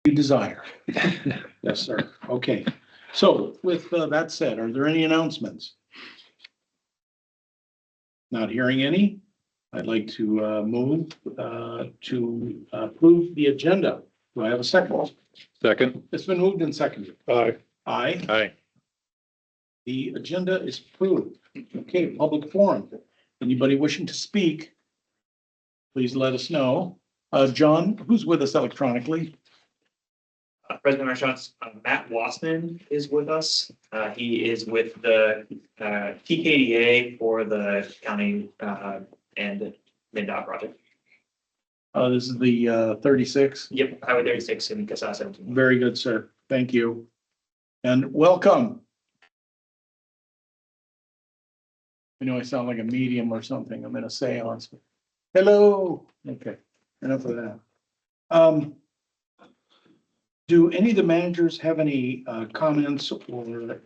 you desire. Yes, sir. Okay. So with that said, are there any announcements? Not hearing any. I'd like to move to approve the agenda. Do I have a second? Second. It's been moved and seconded. Aye. Aye. Aye. The agenda is approved. Okay, public forum. Anybody wishing to speak? Please let us know. John, who's with us electronically? President Marchant's Matt Wassman is with us. He is with the TKDA for the county and MnDOT project. This is the 36. Yep, Highway 36 in Casas 17. Very good, sir. Thank you. And welcome. I know I sound like a medium or something. I'm in a seance. Hello. Okay, enough of that. Do any of the managers have any comments or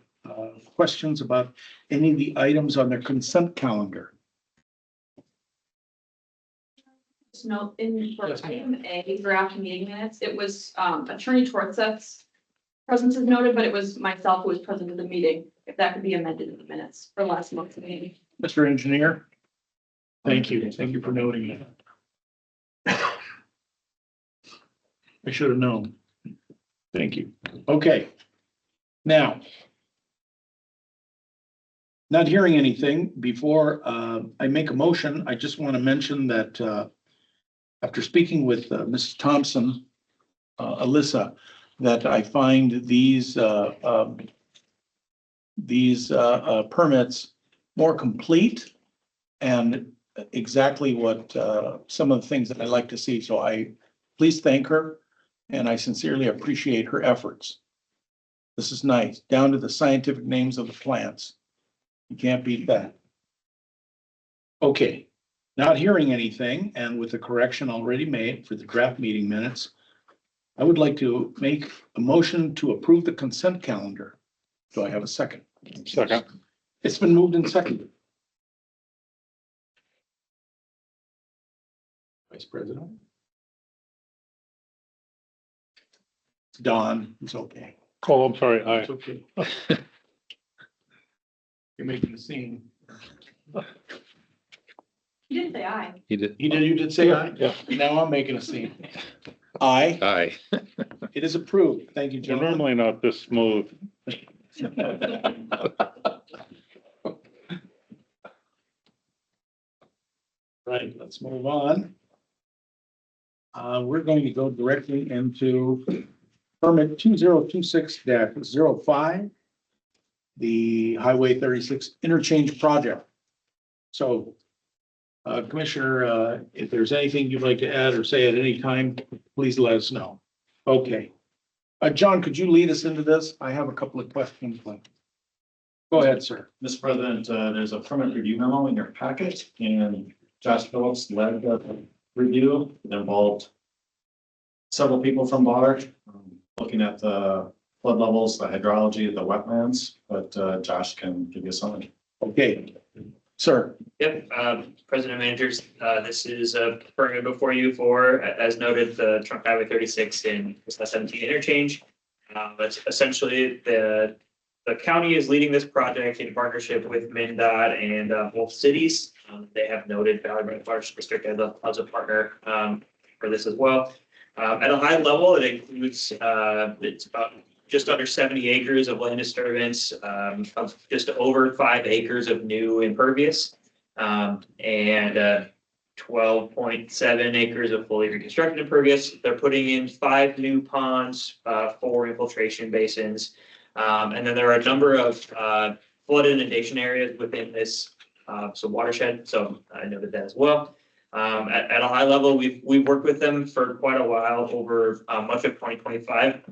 questions about any of the items on their consent calendar? Just note in for Yes, ma'am. item A, draft meeting minutes, it was Attorney Tortset's presence is noted, but it was myself who was present at the meeting. If that could be amended in the minutes for last month's meeting. Mr. Engineer? Thank you. Thank you for noting that. I should have known. Thank you. Okay. Now, not hearing anything before I make a motion, I just want to mention that after speaking with Mrs. Thompson, Alyssa, that I find these permits more complete and exactly what some of the things that I like to see. So I please thank her, and I sincerely appreciate her efforts. This is nice, down to the scientific names of the plants. You can't beat that. Okay, not hearing anything, and with the correction already made for the draft meeting minutes, I would like to make a motion to approve the consent calendar. Do I have a second? Second. It's been moved and seconded. Vice President? Don, it's okay. Oh, I'm sorry. Aye. It's okay. You're making a scene. You didn't say aye. He did. You did say aye? Yeah. Now I'm making a scene. Aye, Aye. it is approved. Thank you, You're John. normally not this smooth. Right, let's move on. We're going to go directly into permit 2026-05, the Highway 36 interchange project. So, Commissioner, if there's anything you'd like to add or say at any time, please let us know. Okay. John, could you lead us into this? I have a couple of questions. Go ahead, sir. Mr. President, there's a permit review memo in your packet, and Josh Phillips led the review. It involved several people from Water, looking at the flood levels, the hydrology, the wetlands, but Josh can give you a summary. Okay, sir. Yep, President Managers, this is a permit before you for, as noted, the Trunk Highway 36 in Casas 17 interchange. But essentially, the county is leading this project in partnership with MnDOT and both cities. They have noted Valley Road Watershed District as a partner for this as well. At a high level, it includes it's about just under 70 acres of land disturbance, of just over 5 acres of new impervious, and 12.7 acres of fully reconstructed impervious. They're putting in 5 new ponds, 4 infiltration basins, and then there are a number of flood inundation areas within this so watershed. So I noted that as well. At a high level, we've worked with them for quite a while over much of 2025.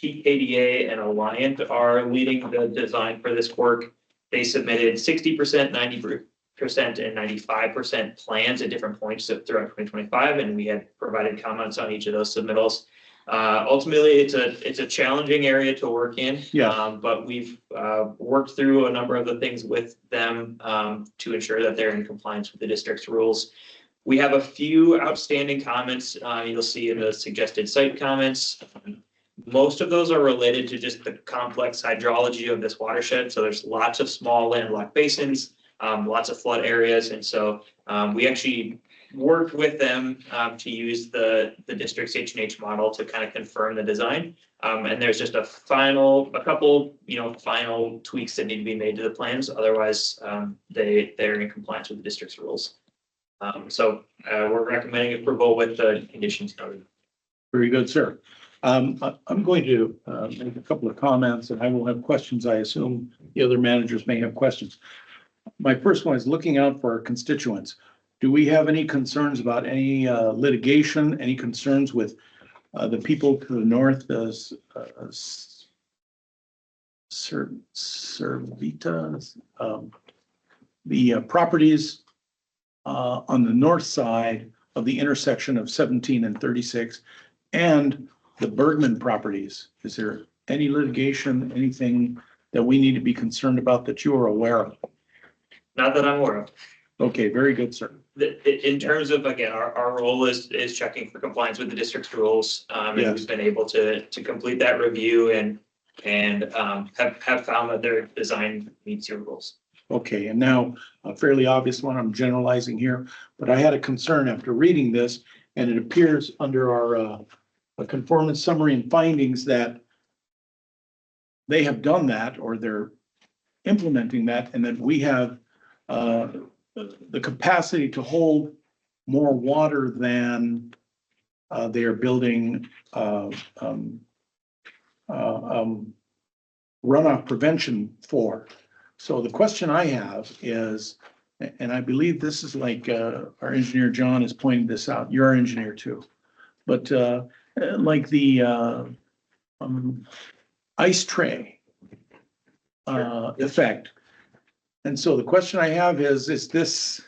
TKDA and Alliant are leading the design for this work. They submitted 60%, 90% and 95% plans at different points throughout 2025, and we had provided comments on each of those submittals. Ultimately, it's a challenging area to work in. Yeah. But we've worked through a number of the things with them to ensure that they're in compliance with the district's rules. We have a few outstanding comments, you'll see in the suggested site comments. Most of those are related to just the complex hydrology of this watershed, so there's lots of small landlocked basins, lots of flood areas, and so we actually worked with them to use the district's H&H model to kind of confirm the design. And there's just a couple, final tweaks that need to be made to the plans, otherwise they're in compliance with the district's rules. So we're recommending approval with the conditions noted. Very good, sir. I'm going to make a couple of comments and I will have questions. I assume the other managers may have questions. My first one is looking out for our constituents. Do we have any concerns about any litigation, any concerns with the people to the north, Servita, the properties on the north side of the intersection of 17 and 36 and the Bergman properties? Is there any litigation, anything that we need to be concerned about that you are aware of? Not that I'm aware of. Okay, very good, sir. In terms of, again, our role is checking for compliance with the district's rules. And Yes. we've been able to complete that review and have found that their design meets your rules. Okay, and now a fairly obvious one, I'm generalizing here, but I had a concern after reading this, and it appears under our conformance summary and findings that they have done that, or they're implementing that, and that we have the capacity to hold more water than they are building runoff prevention for. So the question I have is, and I believe this is like our engineer John has pointed this out, you're our engineer too, but like the ice tray effect. And so the question I have is this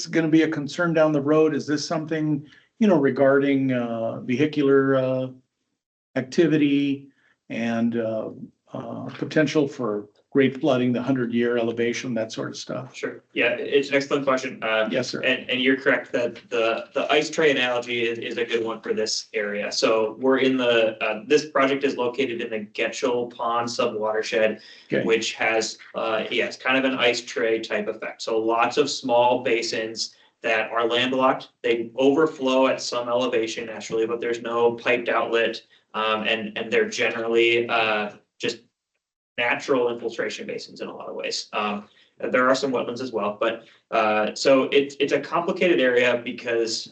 going to be a concern down the road? Is this something, regarding vehicular activity and potential for great flooding, the 100-year elevation, that sort of stuff? Sure. Yeah, it's an excellent question. Yes, sir. And you're correct that the ice tray analogy is a good one for this area. So we're in this project is located in the Getchell Pond subwatershed, Okay. which has, it's kind of an ice tray type effect. So lots of small basins that are landlocked. They overflow at some elevation naturally, but there's no piped outlet. And they're generally just natural infiltration basins in a lot of ways. There are some wetlands as well, but so it's a complicated area because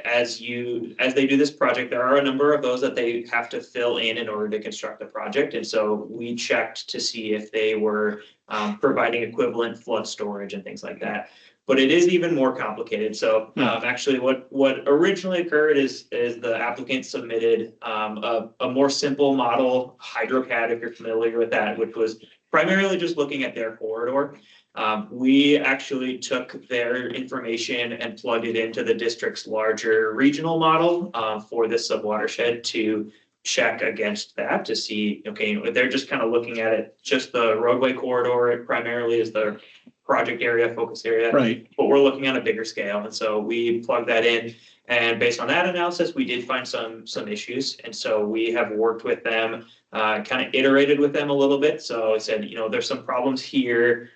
as they do this project, there are a number of those that they have to fill in order to construct the project. And so we checked to see if they were providing equivalent flood storage and things like that. But it is even more complicated. So actually what originally occurred is the applicant submitted a more simple model, HydroCAD, if you're familiar with that, which was primarily just looking at their corridor. We actually took their information and plugged it into the district's larger regional model for this subwatershed to check against that to see, okay, they're just kind of looking at it, just the roadway corridor, it primarily is the project area, focus area. Right. But we're looking on a bigger scale. And so we plugged that in. And based on that analysis, we did find some issues. And so we have worked with them, kind of iterated with them a little bit. So I said, there's some problems here.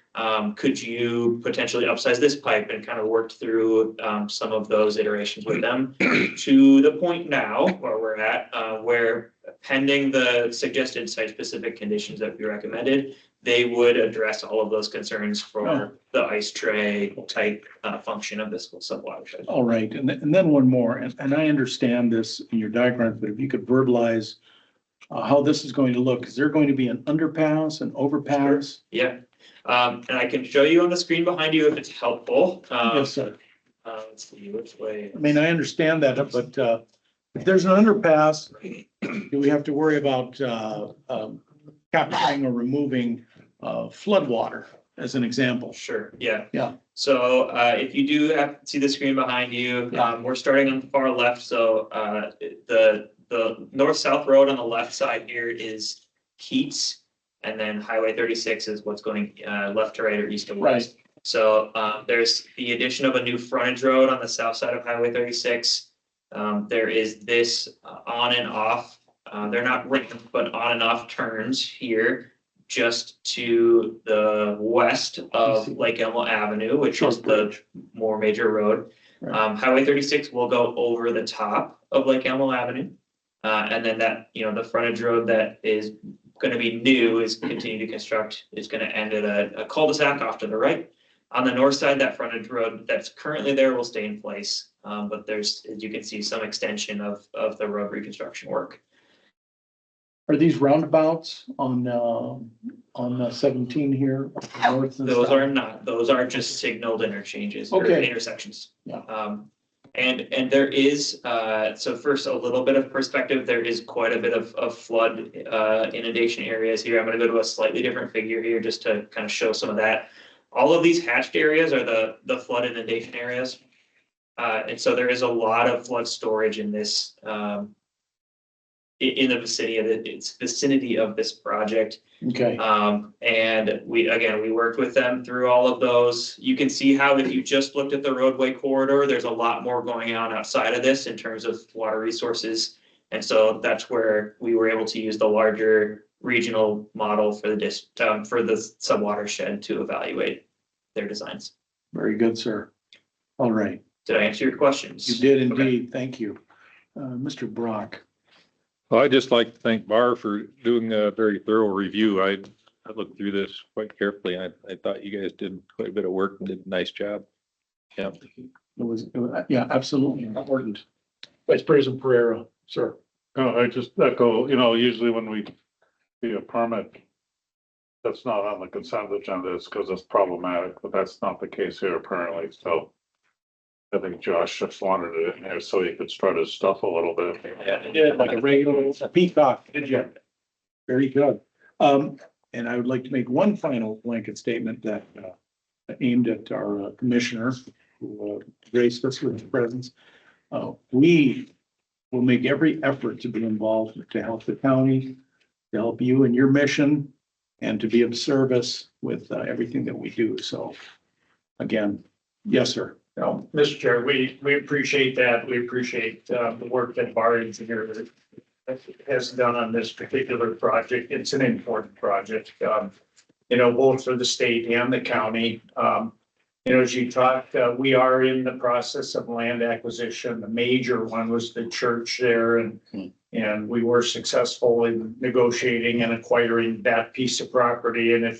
Could you potentially upsize this pipe, and kind of worked through some of those iterations with them to the point now where we're at, where pending the suggested site-specific conditions that we recommended, they would address all of those concerns for the ice tray type function of this subwatershed. All right, and then one more, and I understand this in your diagrams, but if you could verbalize how this is going to look. Is there going to be an underpass, an overpass? Yeah, and I can show you on the screen behind you if it's helpful. Yes, sir. Let's see which way. I mean, I understand that, but if there's an underpass, do we have to worry about capturing or removing floodwater, as an example? Sure, yeah. Yeah. So if you do see the screen behind you, we're starting on the far left. So the north-south road on the left side here is Keats, and then Highway 36 is what's going left to right or east to west. So there's the addition of a new frontage road on the south side of Highway 36. There is this on and off, they're not ramp, but on and off turns here just to the west of Lake Elmo Avenue, which is Short the bridge. more major road. Right. Highway 36 will go over the top of Lake Elmo Avenue. And then that, the frontage road that is gonna be new is continue to construct, is gonna end at a cul-de-sac off to the right. On the north side, that frontage road that's currently there will stay in place, but there's, as you can see, some extension of the road reconstruction work. Are these roundabouts on 17 here? North and Those south? are not, those are just signaled interchanges or Okay. intersections. Yeah. And there is, so first, a little bit of perspective, there is quite a bit of flood inundation areas here. I'm gonna go to a slightly different figure here just to kind of show some of that. All of these hatched areas are the flood inundation areas. And so there is a lot of flood storage in this, in the vicinity of this project. Okay, And we worked with them through all of those. You can see how if you just looked at the roadway corridor, there's a lot more going on outside of this in terms of water resources. And so that's where we were able to use the larger regional model for the sub-watershed to evaluate their designs. very good, sir. All right, Did I answer your questions? you did Okay. indeed. Thank you. Mr. Brock. Well, I'd just like to thank Bar for doing a very thorough review. I looked through this quite carefully. I thought you guys did quite a bit of work and did a nice job. Yeah. It was, yeah, absolutely important. Vice President Pereira, sir. No, I just echo, usually when we see a permit that's not on the consent agenda, it's because it's problematic, but that's not the case here apparently, so I think Josh just wanted it in there so he could strut his stuff a little bit. Yeah, like a regular peacock, did you? Very good. And I would like to make one final blanket statement that aimed at our commissioner who graced us with his presence. We will make every effort to be involved to help the county, to help you in your mission, and to be of service with everything that we do. So again, yes, sir. No, Mr. Chair, we appreciate that. We appreciate the work that Bar Engineer has done on this particular project. It's an important project, both for the state and the county. As you talked, we are in the process of land acquisition. The major one was the church there, and we were successful in negotiating and acquiring that piece of property. And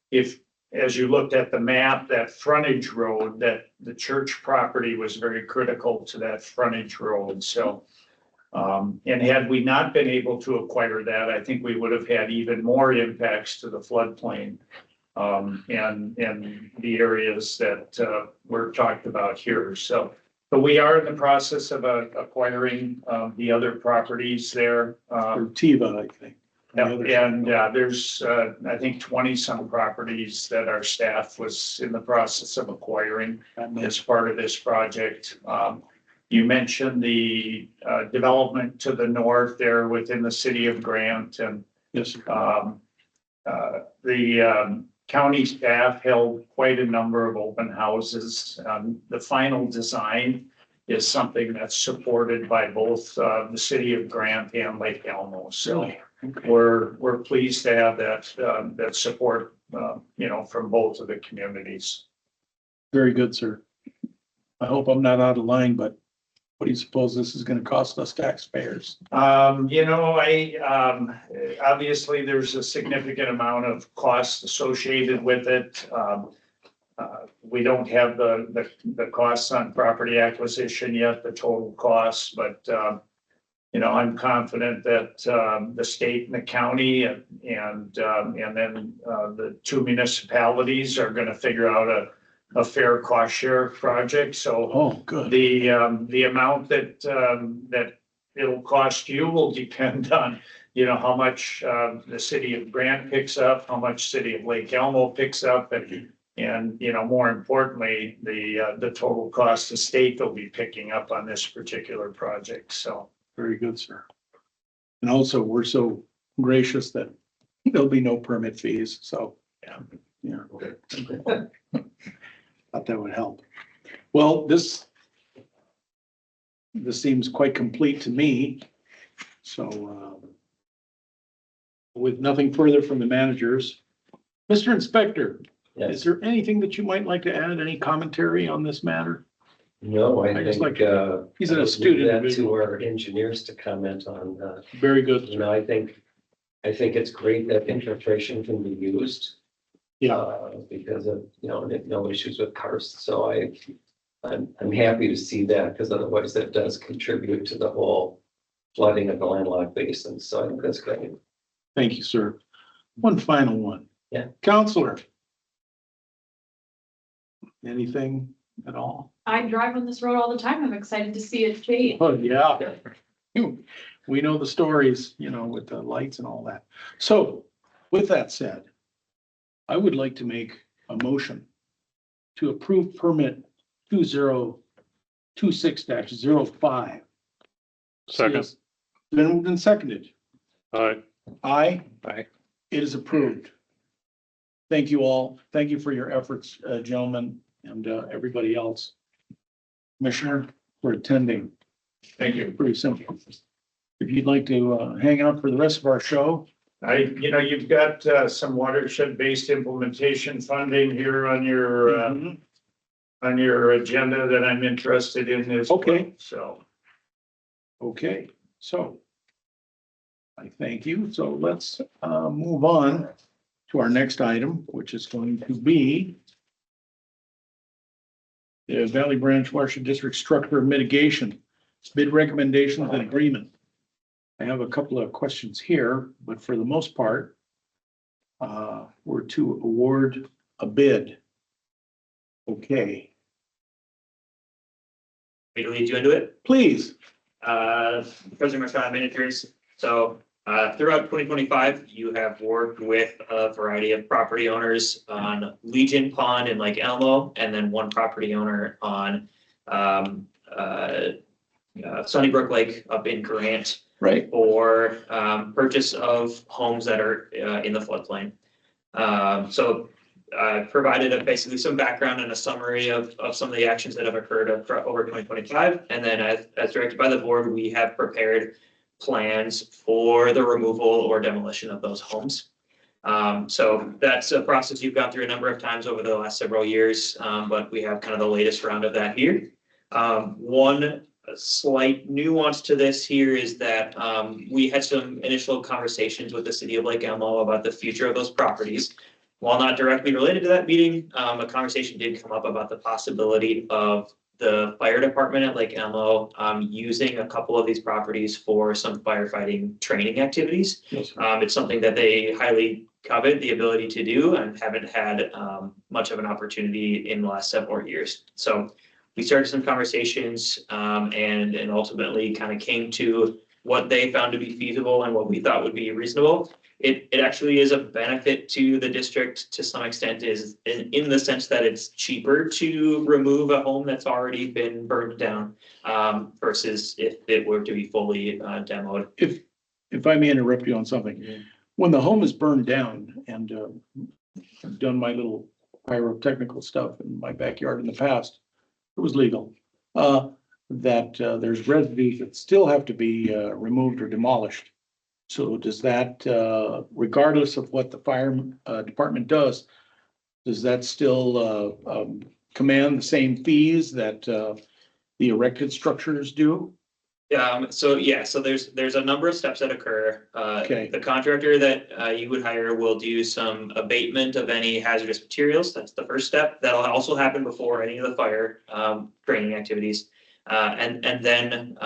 if as you looked at the map, that frontage road, that the church property was very critical to that frontage road. So, and had we not been able to acquire that, I think we would have had even more impacts to the floodplain. And the areas that were talked about here. So, but we are in the process of acquiring the other properties there. Or Tiva, I think. And there's, I think, 20-some properties that our staff was in the process of acquiring as part of this project. You mentioned the development to the north there within the city of Grant, and Yes, the county staff held quite a number of open houses. The final design is something that's supported by both the city of Grant and Lake Elmo. So we're pleased to have that support, from both of the communities. very good, sir. I hope I'm not out of line, but what do you suppose this is gonna cost us taxpayers? Obviously there's a significant amount of cost associated with it. We don't have the costs on property acquisition yet, the total costs, but I'm confident that the state and the county and then the two municipalities are going to figure out a fair cost share project. So Oh, good. the amount that it'll cost you will depend on, how much the city of Grant picks up, how much city of Lake Elmo picks up, and more importantly, the total cost the state will be picking up on this particular project. So. Very good, sir. And also, we're so gracious that there'll be no permit fees, so. Yeah. Yeah. Okay. Thought that would help. Well, this seems quite complete to me. So, with nothing further from the managers, Mr. Inspector, is there anything that you might like to add? Any commentary on this matter? No, I I just think, like he's an I would astute leave that individual. to our engineers to comment on, Very good. you know, I think it's great that infiltration can be used. Yeah, Because of, you know, no issues with karst, so I'm happy to see that, because otherwise that does contribute to the whole flooding of the landlocked basin, so I think that's great. thank you, sir. One final one. Yeah. Counselor. Anything at all? I drive on this road all the time. I'm excited to see it change. Oh, yeah. We know the stories, you know, with the lights and all that. So with that said, I would like to make a motion to approve permit 2026-05. Second, Been moved and seconded. aye. Aye. Aye. It is approved. Thank you all. Thank you for your efforts, gentlemen, and everybody else. Commissioner, for attending. Thank you. Pretty simple. If you'd like to hang out for the rest of our show. You've got some watershed-based implementation funding here on your agenda that I'm interested in as well. Okay. So, Okay, so I thank you. So let's move on to our next item, which is going to be the Valley Branch Watershed District Structure Mitigation Bid Recommendations and Agreement. I have a couple of questions here, but for the most part, we're to award a bid. Okay, Me to lead you into it? please. President Marshall, managers, so throughout 2025, you have worked with a variety of property owners on Legion Pond in Lake Elmo, and then one property owner on Sunnybrook Lake up in Grant Right. for purchase of homes that are in the floodplain. So I provided basically some background and a summary of some of the actions that have occurred over 2025. And then as directed by the board, we have prepared plans for the removal or demolition of those homes. So that's a process you've gone through a number of times over the last several years, but we have kind of the latest round of that here. One slight nuance to this here is that we had some initial conversations with the city of Lake Elmo about the future of those properties. While not directly related to that meeting, a conversation did come up about the possibility of the fire department at Lake Elmo using a couple of these properties for some firefighting training activities. Yes, It's something that they highly covet the ability to do and haven't had much of an opportunity in the last several years. So we started some conversations and ultimately kind of came to what they found to be feasible and what we thought would be reasonable. It actually is a benefit to the district to some extent, is in the sense that it's cheaper to remove a home that's already been burned down versus if it were to be fully demoed. if I may interrupt you on something, when the home is burned down, and I've done my little pyrotechnical stuff in my backyard in the past, it was legal, that there's residues that still have to be removed or demolished. So does that, regardless of what the fire department does that still command the same fees that the erected structures do? So there's a number of steps that occur. Okay. The contractor that you would hire will do some abatement of any hazardous materials. That's the first step. That'll also happen before any of the fire training activities. And then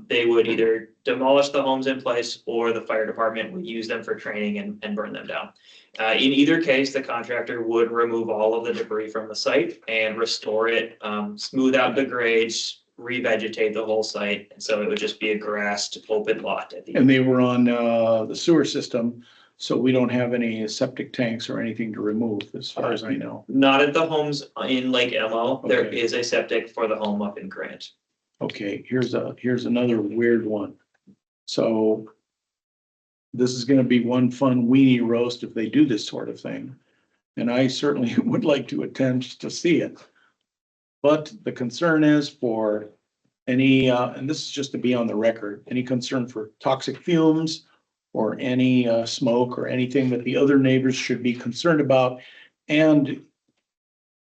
they would either demolish the homes in place, or the fire department would use them for training and burn them down. In either case, the contractor would remove all of the debris from the site and restore it, smooth out the grades, revegetate the whole site. And so it would just be a grassed open lot at the end. And they were on the sewer system, so we don't have any septic tanks or anything to remove, as far as I know. Not at the homes in Lake Elmo. There Okay. is a septic for the home up in Grant. Okay, here's another weird one. So this is gonna be one fun weenie roast if they do this sort of thing. And I certainly would like to attend to see it. But the concern is for any, and this is just to be on the record, any concern for toxic fumes or any smoke or anything that the other neighbors should be concerned about. And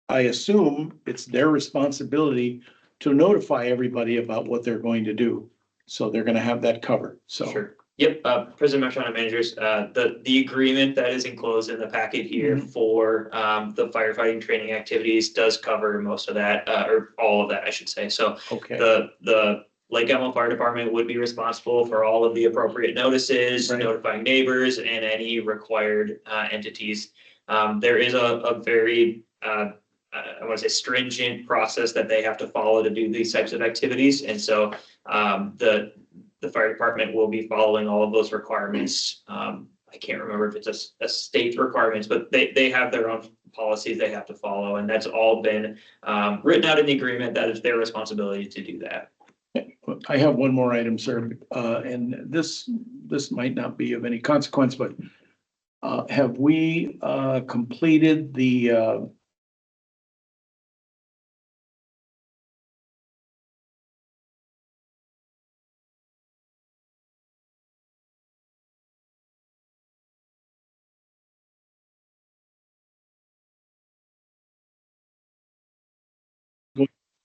I assume it's their responsibility to notify everybody about what they're going to do. So they're gonna have that covered, so. Sure. Yep, President Marchand, managers, the agreement that is enclosed in the packet here for, the firefighting training activities does cover most of that, or all of that, I should say. So Okay, the Lake Elmo Fire Department would be responsible for all of the appropriate notices, Right. notifying neighbors and any required, entities. There is a very, I want to say stringent process that they have to follow to do these types of activities. And so, the fire department will be following all of those requirements. I can't remember if it's a state requirements, but they have their own policies they have to follow, and that's all been written out in the agreement that it's their responsibility to do that. I have one more item, sir, and this might not be of any consequence, but have we completed the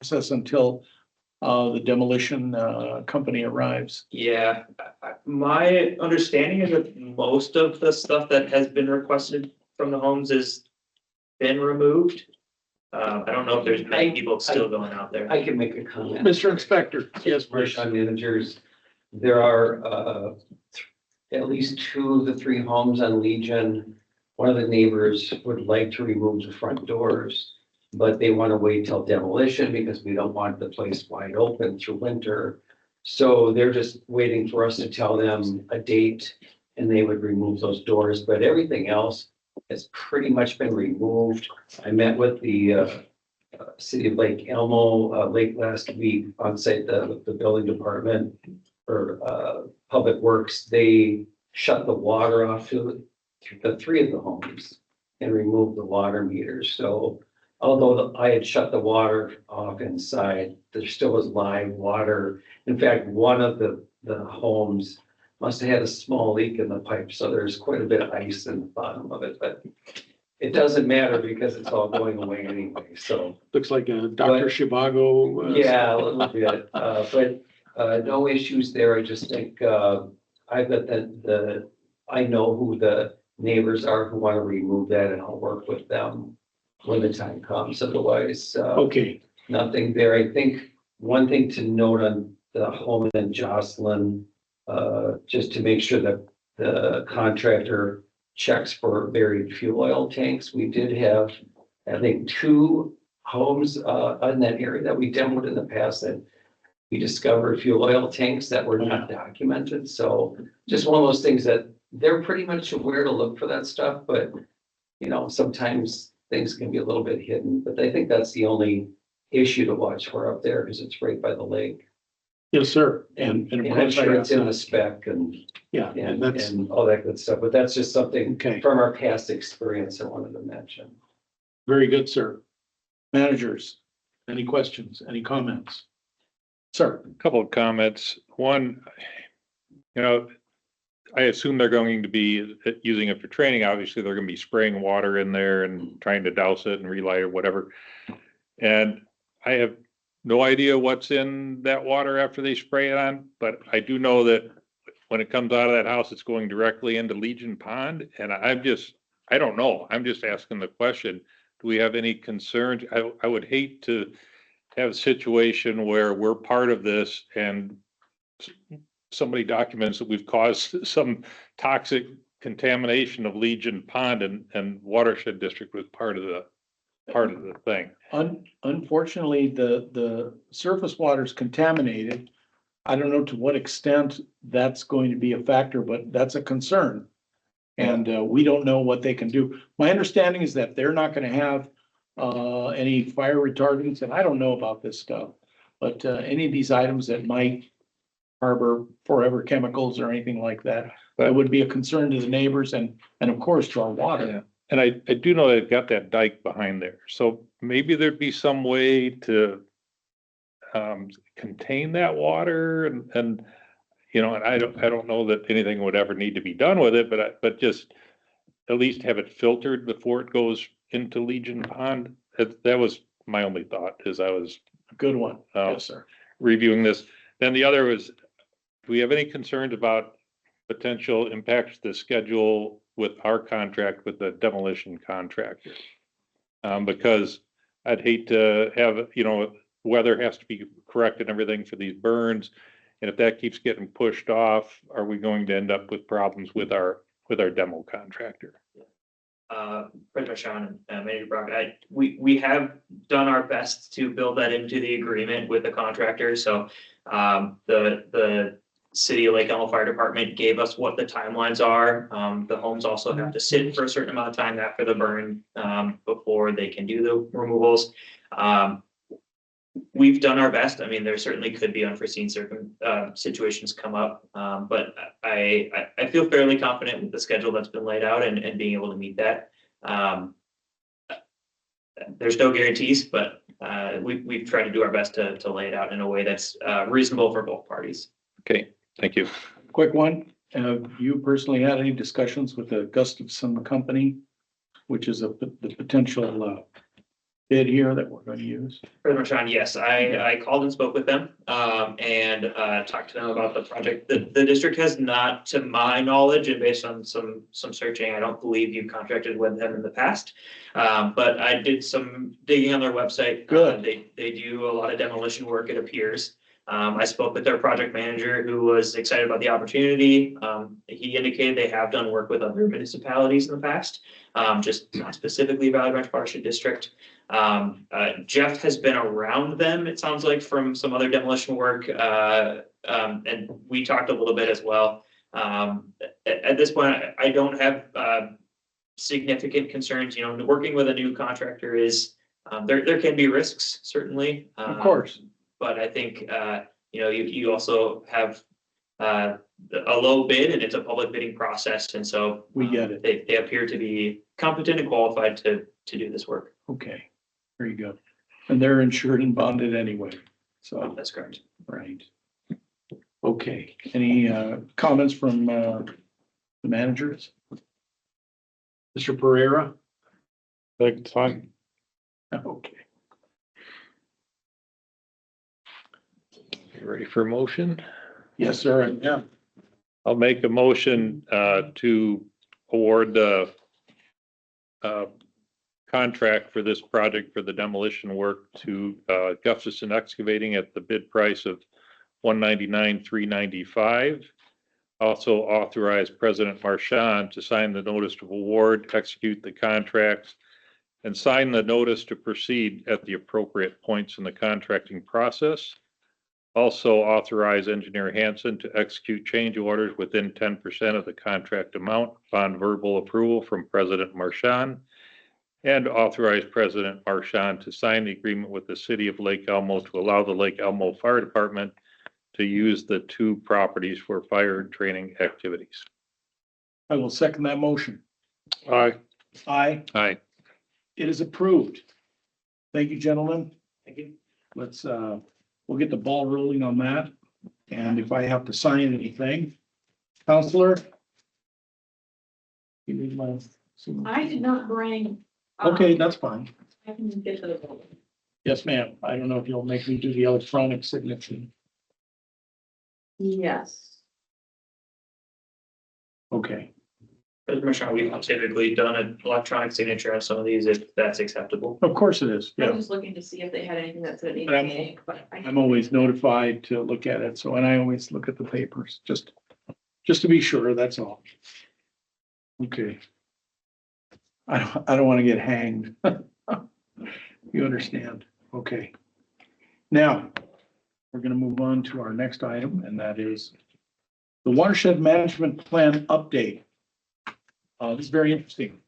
process until the demolition company arrives? Yeah, my understanding is that most of the stuff that has been requested from the homes has been removed. I don't know if there's many people still going out there. I can make a comment. Mr. Inspector, yes, please. Marchand managers, there are at least 2 of the 3 homes on Legion. One of the neighbors would like to remove the front doors, but they want to wait till demolition because we don't want the place wide open through winter. So they're just waiting for us to tell them a date and they would remove those doors, but everything else has pretty much been removed. I met with the city of Lake Elmo late last week on site, the building department or public works. They shut the water off to the 3 of the homes and removed the water meters. So although I had shut the water off inside, there still was live water. In fact, one of the homes must have had a small leak in the pipe, so there's quite a bit of ice in the bottom of it, but it doesn't matter because it's all going away anyway, so. Looks like a Dr. Zhivago. Yeah, a little bit, but no issues there. I just think, I've got I know who the neighbors are who want to remove that and I'll work with them when the time comes. Otherwise, Okay, nothing there. I think one thing to note on the home in Jocelyn, just to make sure that the contractor checks for buried fuel oil tanks. We did have, I think, 2 homes in that area that we demoed in the past that we discovered fuel oil tanks that were not documented. So just one of those things that they're pretty much aware to look for that stuff, but sometimes things can be a little bit hidden, but I think that's the only issue to watch for up there because it's right by the lake. yes, sir. And And of I'm course, sure it's in the spec and yeah, and that's, all that good stuff, but that's just something okay, from our past experience I wanted to mention. very good, sir. Managers, any questions, any comments? Sir, Couple of comments. One, I assume they're going to be using it for training. Obviously, they're going to be spraying water in there and trying to douse it and relight or whatever. And I have no idea what's in that water after they spray it on, but I do know that when it comes out of that house, it's going directly into Legion Pond. And I don't know. I'm just asking the question. Do we have any concerns? I would hate to have a situation where we're part of this and somebody documents that we've caused some toxic contamination of Legion Pond and Watershed District was part of the thing. unfortunately, the surface water is contaminated. I don't know to what extent that's going to be a factor, but that's a concern. And we don't know what they can do. My understanding is that they're not gonna have any fire retardants, and I don't know about this stuff. But any of these items that might harbor forever chemicals or anything like that, that would be a concern to the neighbors and of course to our water. And I do know they've got that dike behind there, so maybe there'd be some way to contain that water and, you know, and I don't know that anything would ever need to be done with it, but just at least have it filtered before it goes into Legion Pond. That was my only thought as I was Good one. Yes, sir. reviewing this. Then the other was, do we have any concerns about potential impacts to the schedule with our contract with the demolition contractor? Because I'd hate to have, you know, weather has to be correct and everything for these burns. And if that keeps getting pushed off, are we going to end up with problems with our demo contractor? President Sean and Manager Brock, we have done our best to build that into the agreement with the contractor. So the City of Lake Elmo Fire Department gave us what the timelines are. The homes also have to sit for a certain amount of time after the burn before they can do the removals. We've done our best. I mean, there certainly could be unforeseen situations come up, but I feel fairly confident with the schedule that's been laid out and being able to meet that. There's no guarantees, but we've tried to do our best to lay it out in a way that's reasonable for both parties. Okay, thank you. Quick one. Have you personally had any discussions with the Gustafson Company, which is the potential bid here that we're going to use? President Sean, yes, I called and spoke with them and talked to them about the project. The district has not, to my knowledge, and based on some searching, I don't believe you contracted with them in the past. But I did some digging on their website. Good. They do a lot of demolition work, it appears. I spoke with their project manager who was excited about the opportunity. He indicated they have done work with other municipalities in the past, just not specifically Valley Ranch Watershed District. Jeff has been around them, it sounds like, from some other demolition work, and we talked a little bit as well. At this point, I don't have significant concerns. You know, working with a new contractor is there can be risks, certainly. Of course. But I think you know, you also have a low bid, and it's a public bidding process, and so We get it. They appear to be competent and qualified to do this work. Okay, very good. And they're insured and bonded anyway, so, That's correct. right. Okay, any comments from the managers? Mr. Pereira? I think it's fine. Okay. You ready for a motion? Yes, sir. Yeah. I'll make a motion to award the contract for this project for the demolition work to Gustafson Excavating at the bid price of $199,395. Also authorize President Marchand to sign the notice of award, execute the contracts, and sign the notice to proceed at the appropriate points in the contracting process. Also authorize Engineer Hansen to execute change orders within 10% of the contract amount upon verbal approval from President Marchand. And authorize President Marchand to sign the agreement with the City of Lake Elmo to allow the Lake Elmo Fire Department to use the two properties for fire training activities. I will second that motion. Aye. Aye, Aye. it is approved. Thank you, gentlemen. Thank you. Let's, we'll get the ball rolling on that. And if I have to sign anything, Counselor? You need my. I did not bring. Okay, that's fine. I can get to the building. Yes, ma'am. I don't know if you'll make me do the electronic signature. Yes. Okay, President Marchand, we've typically done an electronic signature on some of these if that's acceptable. of course it is. I Yeah, was just looking to see if they had anything that said But I'm- EPA, but I'm always notified to look at it. So, and I always look at the papers, just to be sure, that's all. Okay. I don't want to get hanged. You understand? Okay. Now, we're going to move on to our next item, and that is the Watershed Management Plan update. This is very interesting.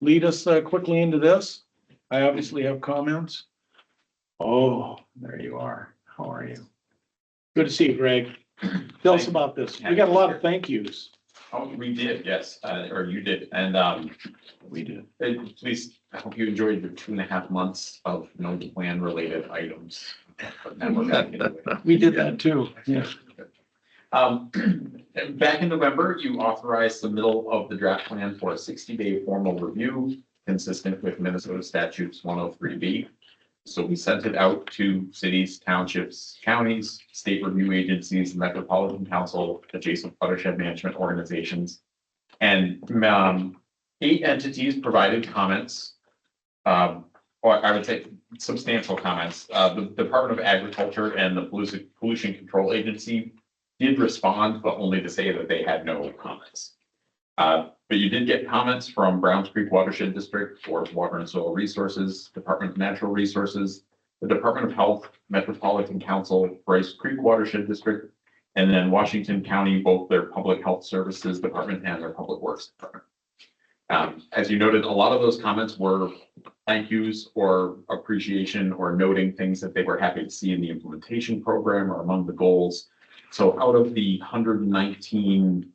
Lead us quickly into this. I obviously have comments. Oh, there you are. How are you? Good to see you, Greg. Tell us about this. We got a lot of thank yous. Oh, we did, yes, or you did, and, We did. please, I hope you enjoyed your 2.5 months of no plan related items. But now we're back into it. We did that too. Yeah. Um, back in November, you authorized the middle of the draft plan for a 60-day formal review consistent with Minnesota statutes 103B. So we sent it out to cities, townships, counties, state review agencies, metropolitan council, adjacent watershed management organizations. And 8 entities provided comments. Or I would say substantial comments. The Department of Agriculture and the Pollution Control Agency did respond, but only to say that they had no comments. But you did get comments from Browns Creek Watershed District, Board of Water and Soil Resources, Department of Natural Resources, the Department of Health, Metropolitan Council, Bryce Creek Watershed District, and then Washington County, both their Public Health Services Department and their Public Works Department. As you noted, a lot of those comments were thank yous or appreciation or noting things that they were happy to see in the implementation program or among the goals. So out of the 119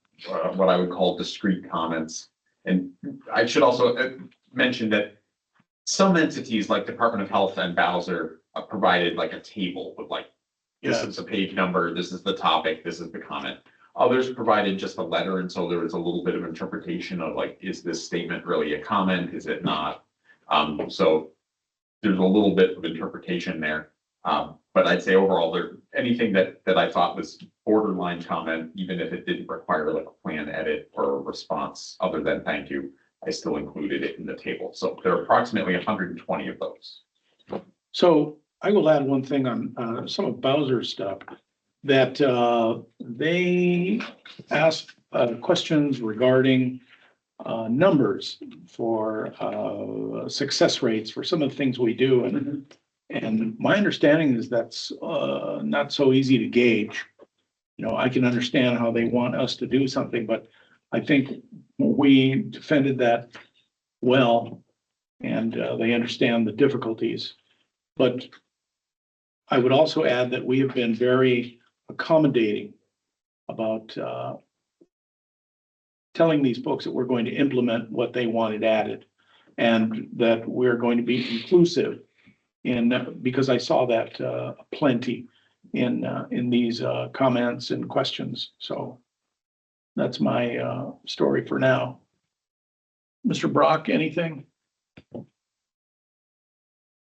what I would call discrete comments. And I should also mention that some entities like Department of Health and Bowser provided like a table with like, this is the page number, this is the topic, this is the comment. Others provided just a letter, and so there was a little bit of interpretation of like, is this statement really a comment? Is it not? So there's a little bit of interpretation there. But I'd say overall, anything that I thought was borderline comment, even if it didn't require like a plan edit or a response other than thank you, I still included it in the table. So there are approximately 120 of those. So I will add one thing on some of Bowser's stuff, that they asked questions regarding numbers for success rates for some of the things we do. And my understanding is that's not so easy to gauge. You know, I can understand how they want us to do something, but I think we defended that well, and they understand the difficulties. But I would also add that we have been very accommodating about telling these folks that we're going to implement what they wanted added, and that we're going to be inclusive in, because I saw that plenty in these comments and questions. So that's my story for now. Mr. Brock, anything?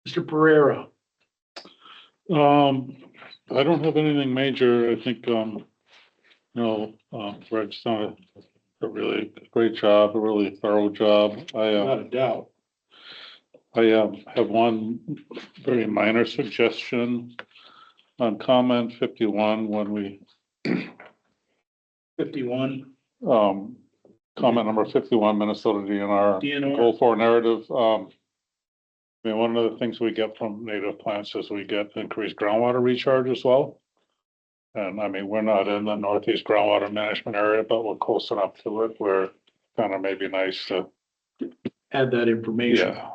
Mr. Pereira? I don't have anything major. I think, Greg's done a really great job, a really thorough job. Without a doubt. I have one very minor suggestion on comment 51 when we 51. Comment number 51, Minnesota DNR DNR. goal for narrative. I mean, one of the things we get from native plants is we get increased groundwater recharge as well. And I mean, we're not in the Northeast groundwater management area, but we're close enough to it where kind of maybe nice to Add that information. yeah.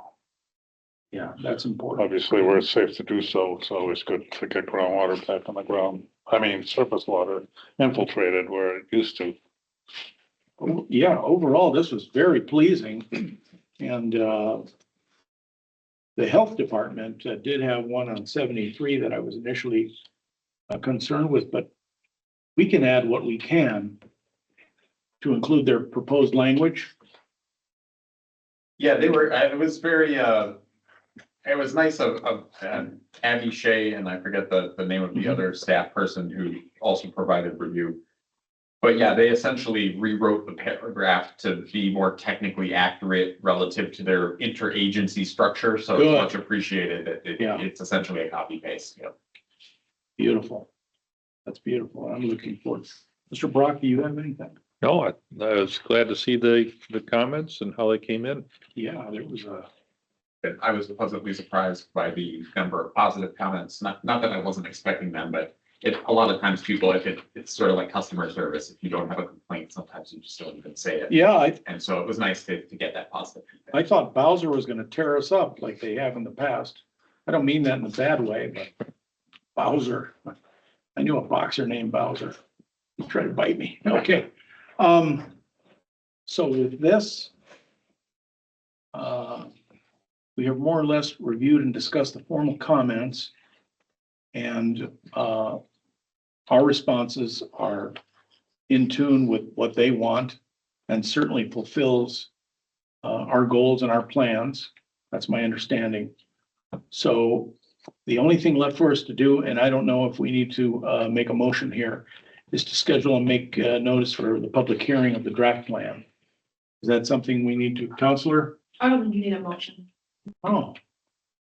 Yeah, that's important. Obviously, where it's safe to do so, it's always good to get groundwater back on the ground. I mean, surface water infiltrated where it used to. Yeah, overall, this was very pleasing. And the health department did have one on 73 that I was initially concerned with, but we can add what we can to include their proposed language. Yeah, they were, it was very, it was nice of Abby Shea, and I forget the name of the other staff person who also provided review. But yeah, they essentially rewrote the paragraph to be more technically accurate relative to their interagency structure. So Good. it's much appreciated that Yeah. it's essentially a copy paste. Yep. Beautiful. That's beautiful. I'm looking forward. Mr. Brock, do you have anything? No, I was glad to see the comments and how they came in. Yeah, there was a, I was pleasantly surprised by the number of positive comments. Not that I wasn't expecting them, but a lot of times people, it's sort of like customer service. If you don't have a complaint, sometimes you just don't even say it. yeah, And so it was nice to get that positive feedback. I thought Bowser was gonna tear us up like they have in the past. I don't mean that in a bad way, but Bowser. I knew a boxer named Bowser. He tried to bite me. Okay. So with this, we have more or less reviewed and discussed the formal comments. And our responses are in tune with what they want and certainly fulfills our goals and our plans. That's my understanding. So the only thing left for us to do, and I don't know if we need to make a motion here, is to schedule and make notice for the public hearing of the draft plan. Is that something we need to, Counselor? I don't think you need a motion. Oh,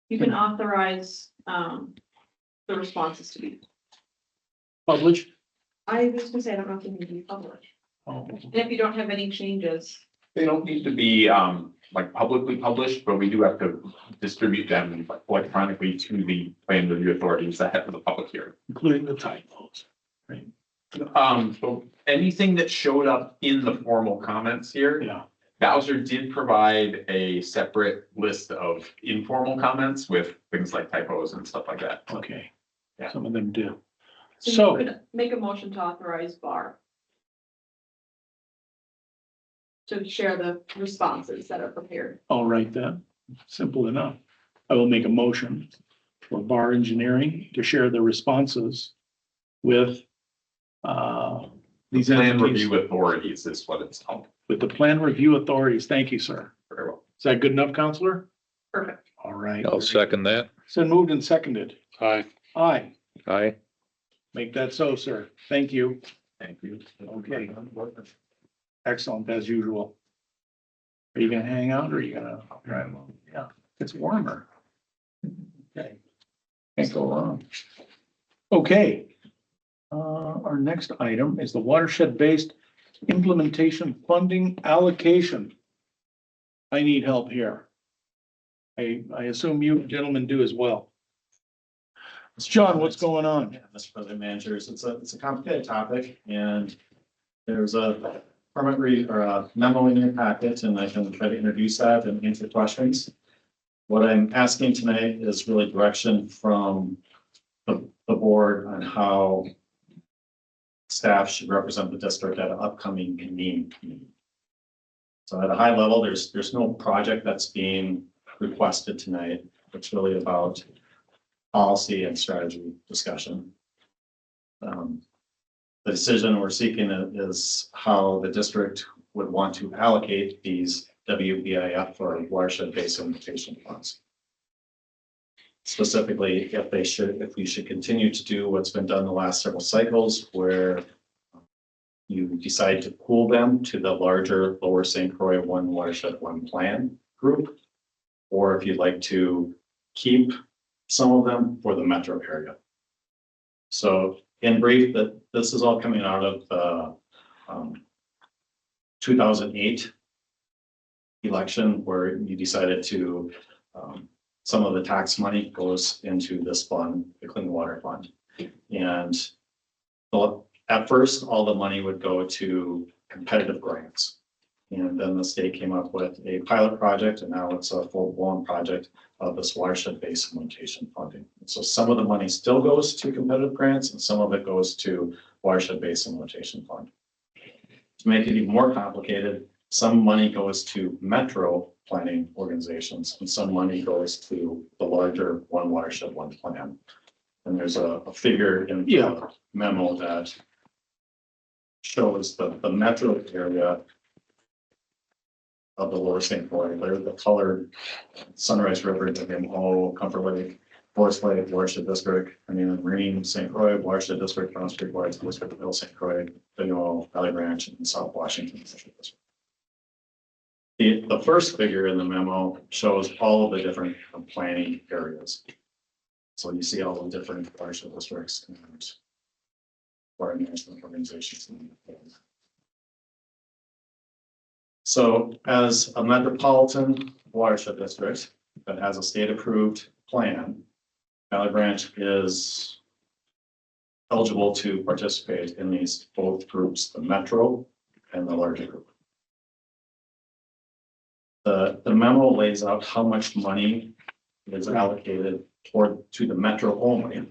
You can authorize, the responses to be, published? I was gonna say, I don't know if they need to be published. Oh, And if you don't have any changes, They don't need to be like publicly published, but we do have to distribute them electronically to the plan review authorities ahead of the public hearing. including the typos. Right, So anything that showed up in the formal comments here, yeah, Bowser did provide a separate list of informal comments with things like typos and stuff like that. okay. Yeah. Some of them do. so So- you could make a motion to authorize Bar to share the responses that are prepared. All right then, simple enough. I will make a motion for Bar Engineering to share the responses with these Plan entities, review authorities is what it's called. with the plan review authorities. Thank you, sir. Very well. Is that good enough, Counselor? Perfect. All right. I'll second that. So moved and seconded. Aye. Aye. Aye. Make that so, sir. Thank you. Thank you. Okay. Excellent, as usual. Are you gonna hang out or are you gonna drive along? Yeah, it's warmer. Okay. Can't go wrong. Okay. Our next item is the watershed-based implementation funding allocation. I need help here. I assume you gentlemen do as well. John, what's going on? Yeah, Mr. President Managers, it's a complicated topic and there's a permit or a memo in your packet and I can try to introduce that and answer questions. What I'm asking tonight is really direction from the board on how staff should represent the district at an upcoming meeting. So at a high level, there's no project that's being requested tonight. It's really about policy and strategy discussion. The decision we're seeking is how the district would want to allocate these WBIF or watershed-based implementation funds. Specifically, if we should continue to do what's been done the last several cycles where you decide to pool them to the larger Lower St. Croix One Watershed One Plan group, or if you'd like to keep some of them for the metro area. So in brief, that this is all coming out of the 2008 election where you decided to some of the tax money goes into this fund, the Clean Water Fund. And at first, all the money would go to competitive grants. And then the state came up with a pilot project, and now it's a full-blown project of this watershed-based implementation funding. So some of the money still goes to competitive grants, and some of it goes to watershed-based implementation fund. To make it even more complicated, some money goes to metro planning organizations, and some money goes to the larger One Watershed One Plan. And there's a figure in the memo that shows the metro area of the Lower St. Croix. They're the colored Sunrise River, WMO, Comfort Lake, Forest Lake, Watershed District, I mean, Marine, St. Croix, Watershed District, Brown Street, Watershed District, Middle St. Croix, Valley Ranch, and South Washington District. The first figure in the memo shows all of the different planning areas. So you see all the different watershed districts and water management organizations. So as a metropolitan watershed district that has a state approved plan, Valley Branch is eligible to participate in these both groups, the metro and the larger group. The memo lays out how much money is allocated to the metro only.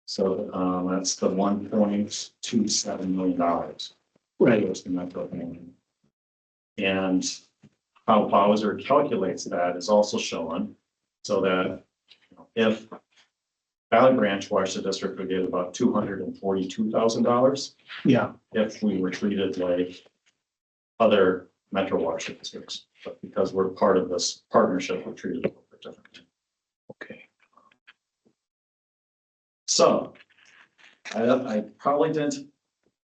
So that's the $1.27 million. Right. Goes to metro only. And how Bowser calculates that is also shown, so that if Valley Branch Watershed District would get about $242,000 Yeah, if we were treated like other metro watershed districts. But because we're part of this partnership, we're treated a little bit differently. okay. So I probably didn't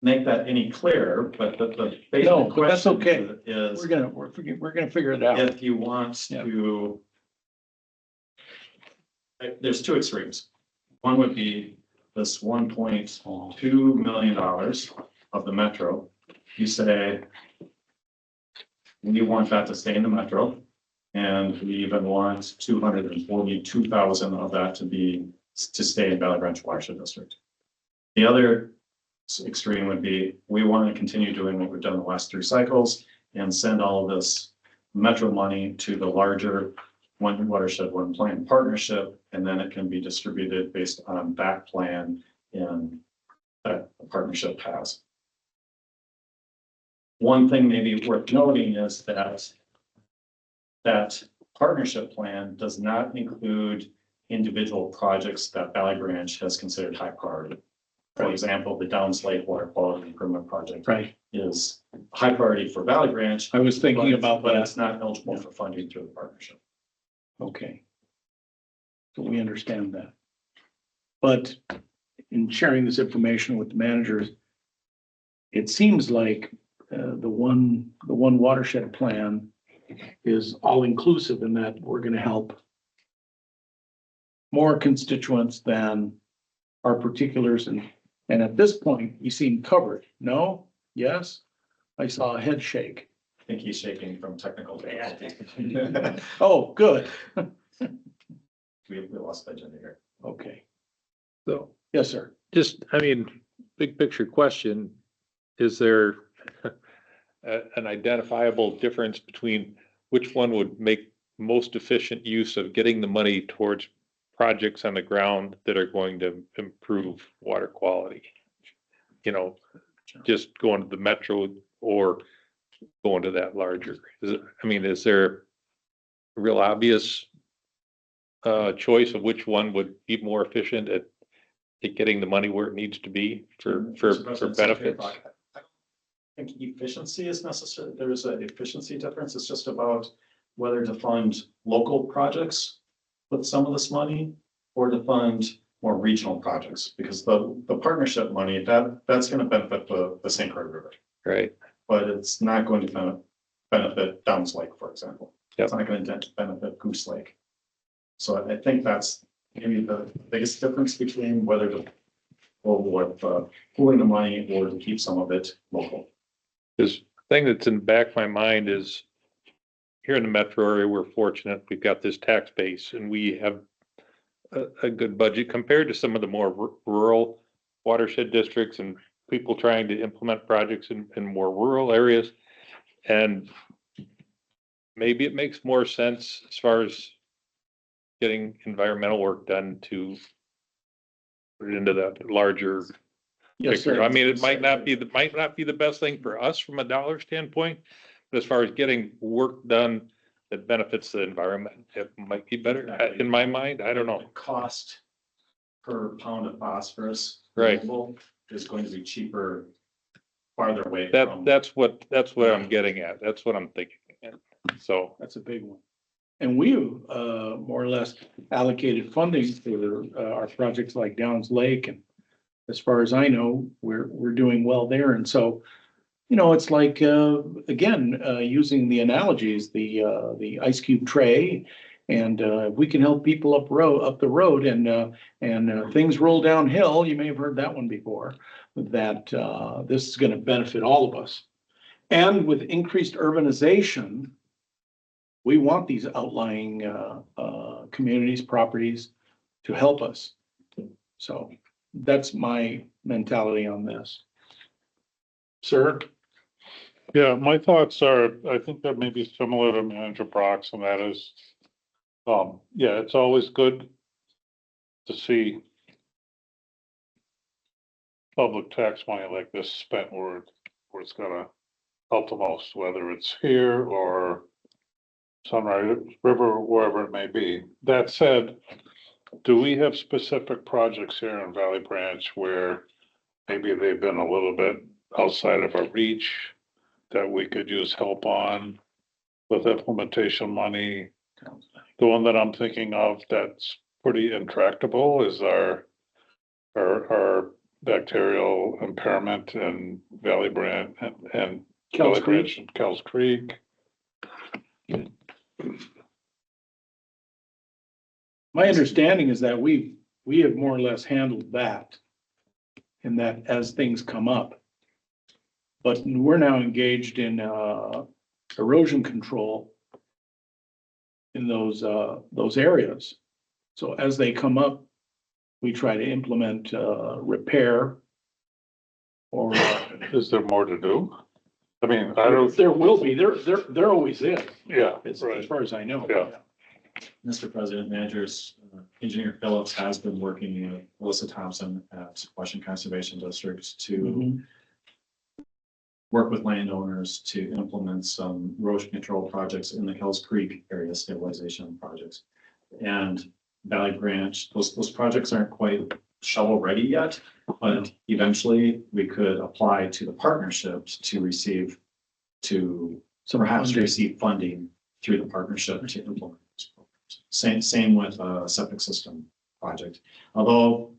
make that any clearer, but the basic No, but that's question okay. is, We're gonna figure it out. if you want Yeah. to, there's two extremes. One would be this $1.2 million of the metro. You say, we want that to stay in the metro. And we even want 242,000 of that to stay in Valley Branch Watershed District. The other extreme would be, we want to continue doing what we've done the last 3 cycles and send all of this metro money to the larger One Watershed, One Plan partnership, and then it can be distributed based on that plan and that the partnership has. One thing maybe worth noting is that partnership plan does not include individual projects that Valley Branch has considered high priority. For example, the Downs Lake Water Quality Improvement Project Right. is a high priority for Valley Branch. I was thinking but- about But that. it's not eligible for funding through the partnership. Okay. So we understand that. But in sharing this information with the managers, it seems like the one watershed plan is all inclusive in that we're gonna help more constituents than our particulars, and at this point, you seem covered. No? Yes? I saw a head shake. I think he's shaking from technical difficulties. Oh, good. We lost the agenda here. Okay. So Yes, sir. just, I mean, big picture question, is there an identifiable difference between which one would make most efficient use of getting the money towards projects on the ground that are going to improve water quality? You know, just going to the metro or going to that larger? Is there a real obvious choice of which one would be more efficient at getting the money where it needs to be for benefits? I don't think efficiency is necessary. There is an efficiency difference. It's just about whether to fund local projects with some of this money or to fund more regional projects, because the partnership money, that's going to benefit the St. Croix River, Right. but it's not going to benefit Downs Lake, for example. Yep. It's not going to benefit Goose Lake. So I think that's maybe the biggest difference between whether to go with pooling the money or to keep some of it local. This thing that's in the back of my mind is here in the metro area, we're fortunate. We've got this tax base and we have a good budget compared to some of the more rural watershed districts and people trying to implement projects in more rural areas. And maybe it makes more sense as far as getting environmental work done to put it into that larger Yes, picture. sir. I mean, it might not be the best thing for us from a dollar standpoint, but as far as getting work done that benefits the environment, it might be better in my mind. I don't know. The cost per pound of phosphorus Right. removal is going to be cheaper farther away from. That's what I'm getting at. That's what I'm thinking. And so, That's a big one. And we more or less allocated funding for our projects like Downs Lake, and as far as I know, we're doing well there. And so, it's like again, using the analogies, the ice cube tray, and we can help people up the road, and things roll downhill. You may have heard that one before. That this is going to benefit all of us, and with increased urbanization, we want these outlying communities, properties to help us. So that's my mentality on this. Sir? Yeah, my thoughts are, I think that may be similar to Manager Brock's, and that is, yeah, it's always good to see public tax money like this spent where it's gonna help the most, whether it's here or Sunrise River, wherever it may be. That said, do we have specific projects here in Valley Branch where maybe they've been a little bit outside of our reach that we could use help on with implementation money? The one that I'm thinking of that's pretty intractable is our bacterial impairment in Valley Branch and Kells Valley Branch and Kells Creek. My understanding is that we have more or less handled that. In that as things come up. But we're now engaged in erosion control. In those areas. So as they come up, we try to implement repair. Or Is there more to do? I mean, I don't, there will be, there always is, yeah, as right. far as I know. Yeah. Mr. President, managers, Engineer Phillips has been working with Melissa Thompson at Washington Conservation District to Mhm. work with landowners to implement some erosion control projects in the Kells Creek area stabilization projects. And Valley Branch, those projects aren't quite shovel ready yet, but eventually we could apply to the partnerships to receive, to perhaps funding. receive funding through the partnership to implement those programs. Same with a septic system project, although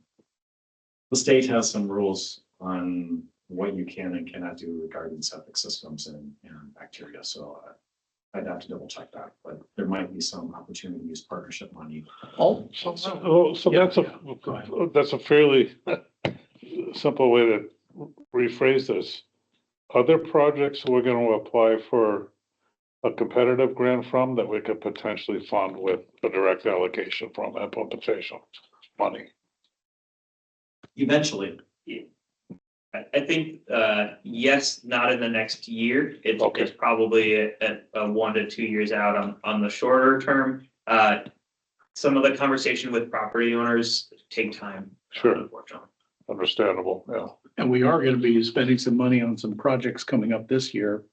the state has some rules on what you can and cannot do regarding septic systems and bacteria, so I'd have to double check that, but there might be some opportunity to use partnership money. Oh, So that's a fairly simple way to rephrase this. Are there projects we're gonna apply for a competitive grant from that we could potentially fund with a direct allocation from implementation money? Eventually, I think, yes, not in the next year. Okay. It's probably a 1 to 2 years out on the shorter term. Some of the conversation with property owners take time. Sure. Unfortunately. Understandable, yeah. and we are gonna be spending some money on some projects coming up this year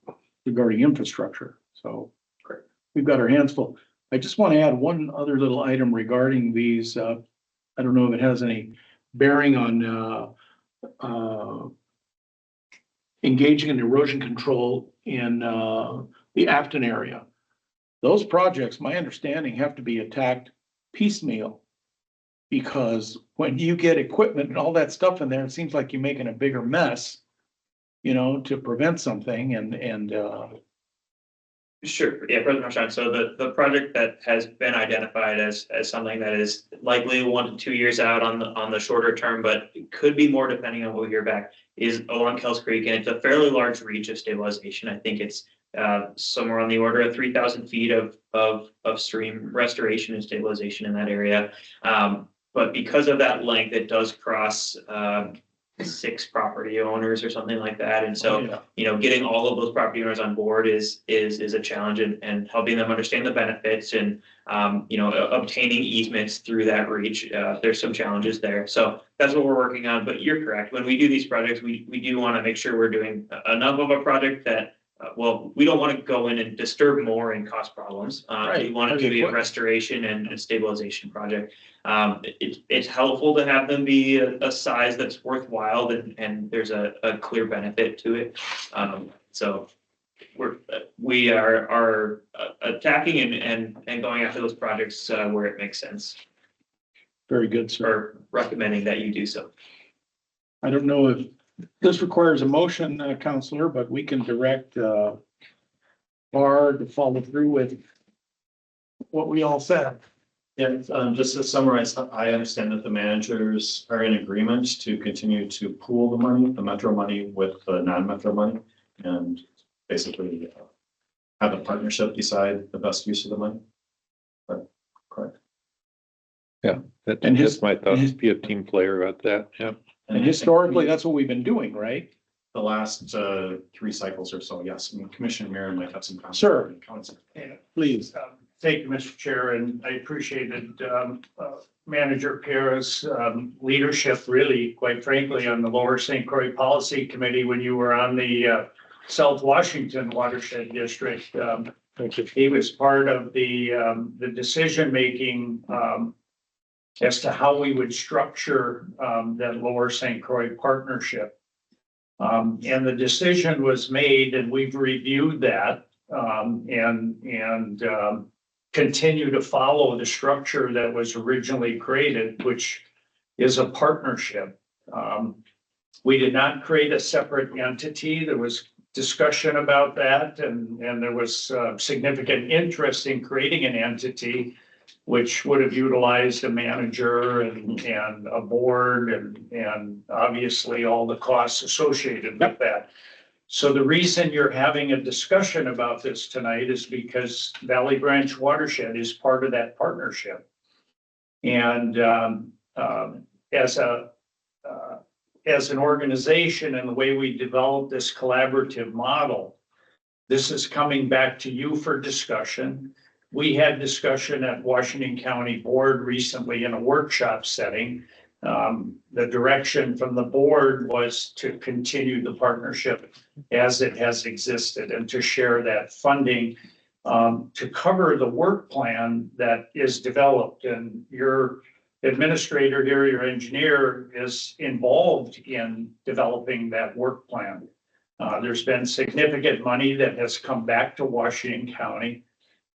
regarding infrastructure, so. Great. We've got our hands full. I just want to add one other little item regarding these, I don't know if it has any bearing on, engaging in erosion control in, the Afton area. Those projects, my understanding, have to be attacked piecemeal. Because when you get equipment and all that stuff in there, it seems like you're making a bigger mess. You know, to prevent something and, Sure, yeah, President Marchand, so the project that has been identified as something that is likely 1 to 2 years out on the shorter term, but it could be more depending on what we hear back, is along Kells Creek, and it's a fairly large reach of stabilization. I think it's somewhere on the order of 3,000 feet of stream restoration and stabilization in that area. But because of that length, it does cross 6 property owners or something like that, and so yeah. you know, getting all of those property owners on board is a challenge, and helping them understand the benefits and, you know, obtaining easements through that reach. There's some challenges there. So that's what we're working on, but you're correct. When we do these projects, we do want to make sure we're doing enough of a project that, well, we don't want to go in and disturb more and cause problems. Right. We want it to be a restoration and a stabilization project. It's helpful to have them be a size that's worthwhile and there's a clear benefit to it. So we are attacking and going after those projects where it makes sense, Very good, sir. or recommending that you do so. I don't know if this requires a motion, Counselor, but we can direct Bar to follow through with what we all said. yeah, just to summarize, I understand that the managers are in agreement to continue to pool the money, the metro money with the non-metro money. And basically have a partnership decide the best use of the money. Correct. And That's my thought, be a team player at that, yeah. And historically, that's what we've been doing, right? The last 3 cycles or so, yes. I mean, Commissioner Marin might have some comments. Sure. Council. Please. Thank you, Mr. Chair, and I appreciated Manager Kara's leadership, really, quite frankly, on the Lower St. Croix Policy Committee when you were on the South Washington Watershed District. He was part of the decision-making, as to how we would structure, that Lower St. Croix partnership. And the decision was made and we've reviewed that, and continue to follow the structure that was originally created, which is a partnership. We did not create a separate entity. There was discussion about that and there was significant interest in creating an entity which would have utilized a manager and a board and obviously all the costs associated with that. So the reason you're having a discussion about this tonight is because Valley Branch Watershed is part of that partnership. And as an organization and the way we develop this collaborative model, this is coming back to you for discussion. We had discussion at Washington County Board recently in a workshop setting. The direction from the board was to continue the partnership as it has existed and to share that funding to cover the work plan that is developed. And your administrator here, your engineer, is involved in developing that work plan. There's been significant money that has come back to Washington County.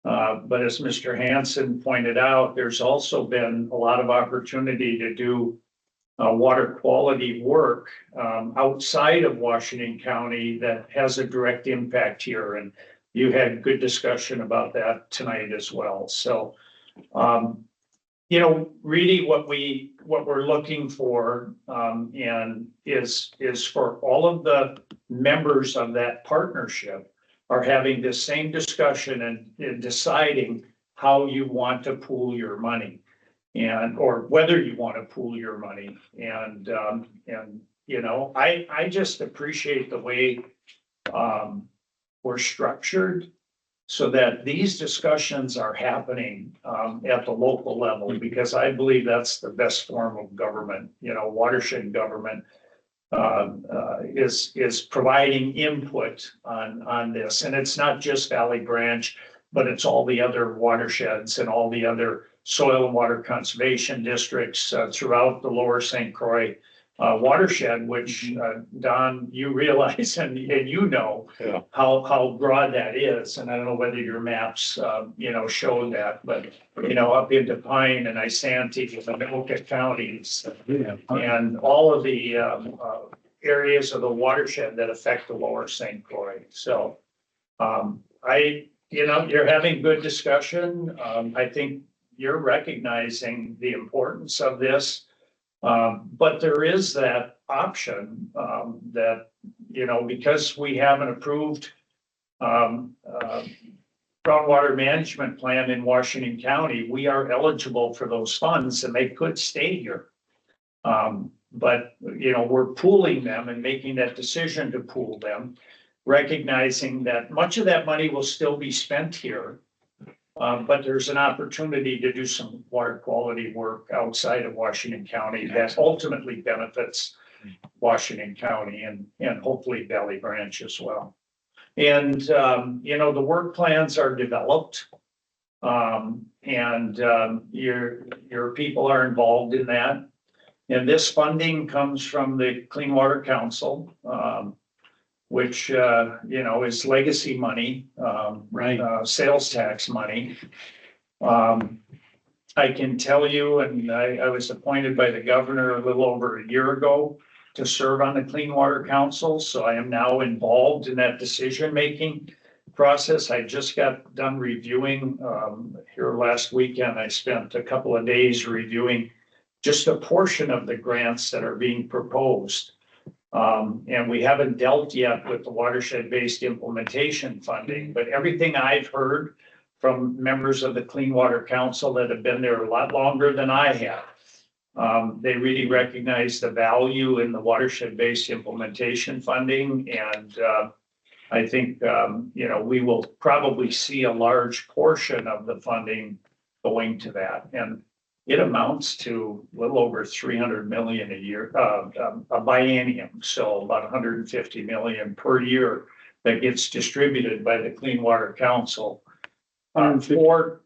But as Mr. Hansen pointed out, there's also been a lot of opportunity to do water quality work outside of Washington County that has a direct impact here. And you had good discussion about that tonight as well. So, you know, really what we're looking for and is for all of the members of that partnership are having this same discussion and deciding how you want to pool your money and or whether you want to pool your money. And you know, I just appreciate the way we're structured so that these discussions are happening at the local level, because I believe that's the best form of government. You know, watershed government is providing input on this. And it's not just Valley Branch, but it's all the other watersheds and all the other soil and water conservation districts throughout the Lower St. Croix watershed, which Don, you realize and you know how broad that is. And I don't know whether your maps you know show that, but you know, up into Pine and Isanti and the Anoka counties and all of the areas of the watershed that affect the Lower St. Croix. So you know, you're having good discussion. I think you're recognizing the importance of this. But there is that option that, you know, because we have an approved groundwater management plan in Washington County, we are eligible for those funds and they could stay here. But, you know, we're pooling them and making that decision to pool them, recognizing that much of that money will still be spent here. But there's an opportunity to do some water quality work outside of Washington County that ultimately benefits Washington County and hopefully Valley Branch as well. And, you know, the work plans are developed. And your people are involved in that. And this funding comes from the Clean Water Council, which, you know, is legacy money, sales tax money. I can tell you, and I was appointed by the governor a little over a year ago to serve on the Clean Water Council. So I am now involved in that decision-making process. I just got done reviewing here last weekend. I spent a couple of days reviewing just a portion of the grants that are being proposed. And we haven't dealt yet with the watershed-based implementation funding, but everything I've heard from members of the Clean Water Council that have been there a lot longer than I have, they really recognize the value in the watershed-based implementation funding. And I think, you know, we will probably see a large portion of the funding going to that. And it amounts to a little over 300 million a year, a biennium. So about 150 million per year that gets distributed by the Clean Water Council. 150.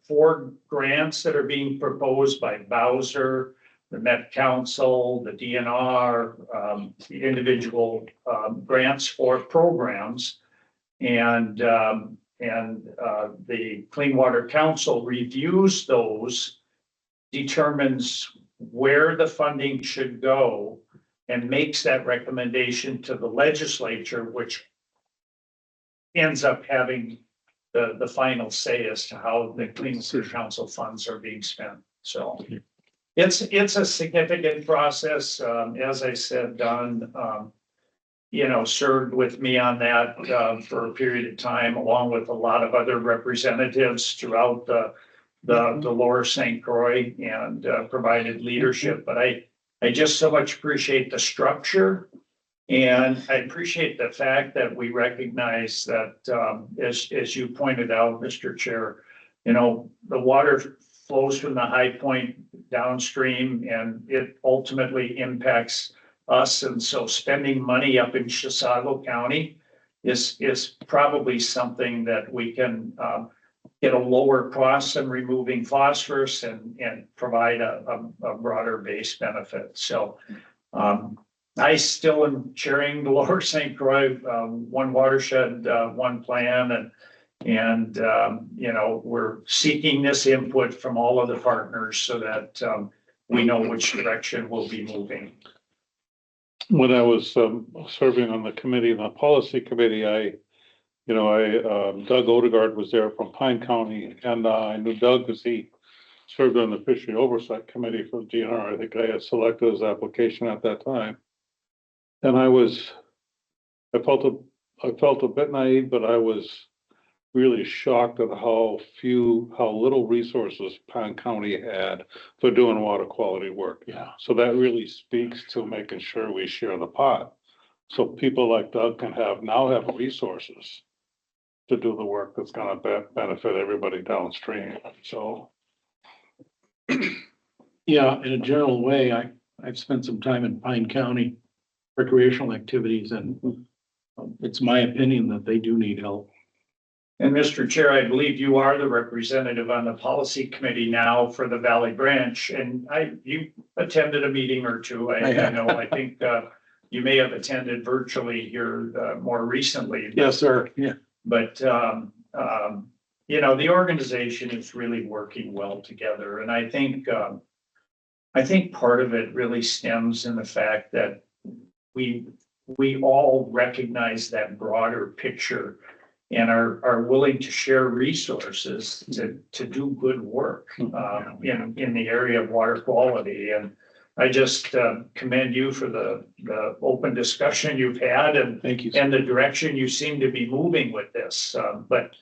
Four grants that are being proposed by Bowser, the Met Council, the DNR, the individual grants for programs. And the Clean Water Council reviews those, determines where the funding should go, and makes that recommendation to the legislature, which ends up having the final say as to how the Clean Water Council funds are being spent. So it's a significant process. As I said, Don, served with me on that for a period of time, along with a lot of other representatives throughout the lower St. Croix, and provided leadership. But I just so much appreciate the structure. And I appreciate the fact that we recognize that, as you pointed out, Mr. Chair, the water flows from the high point downstream, and it ultimately impacts us. And so spending money up in Chisago County is probably something that we can get a lower cost than removing phosphorus and provide a broader base benefit. So I still am chairing the Lower St. Croix One Watershed, One Plan, and we're seeking this input from all of the partners so that we know which direction we'll be moving. When I was serving on the committee, the policy committee, Doug Odegaard was there from Pine County, and I knew Doug because he served on the Fishery Oversight Committee for the DNR. I think I had selected his application at that time. And I felt a bit naive, but I was really shocked at how little resources Pine County had for doing water quality work. Yeah. So that really speaks to making sure we share the pot. So people like Doug can now have resources to do the work that's gonna benefit everybody downstream. So. Yeah, in a general way, I've spent some time in Pine County recreational activities, and it's my opinion that they do need help. And Mr. Chair, I believe you are the representative on the policy committee now for the Valley Branch, and you attended a meeting or two. I know, I think you may have attended virtually here more recently. Yes, sir. Yeah. But the organization is really working well together, and I think part of it really stems in the fact that we all recognize that broader picture and are willing to share resources to do good work in the area of water quality. And I just commend you for the open discussion you've had, and Thank you. and the direction you seem to be moving with this. But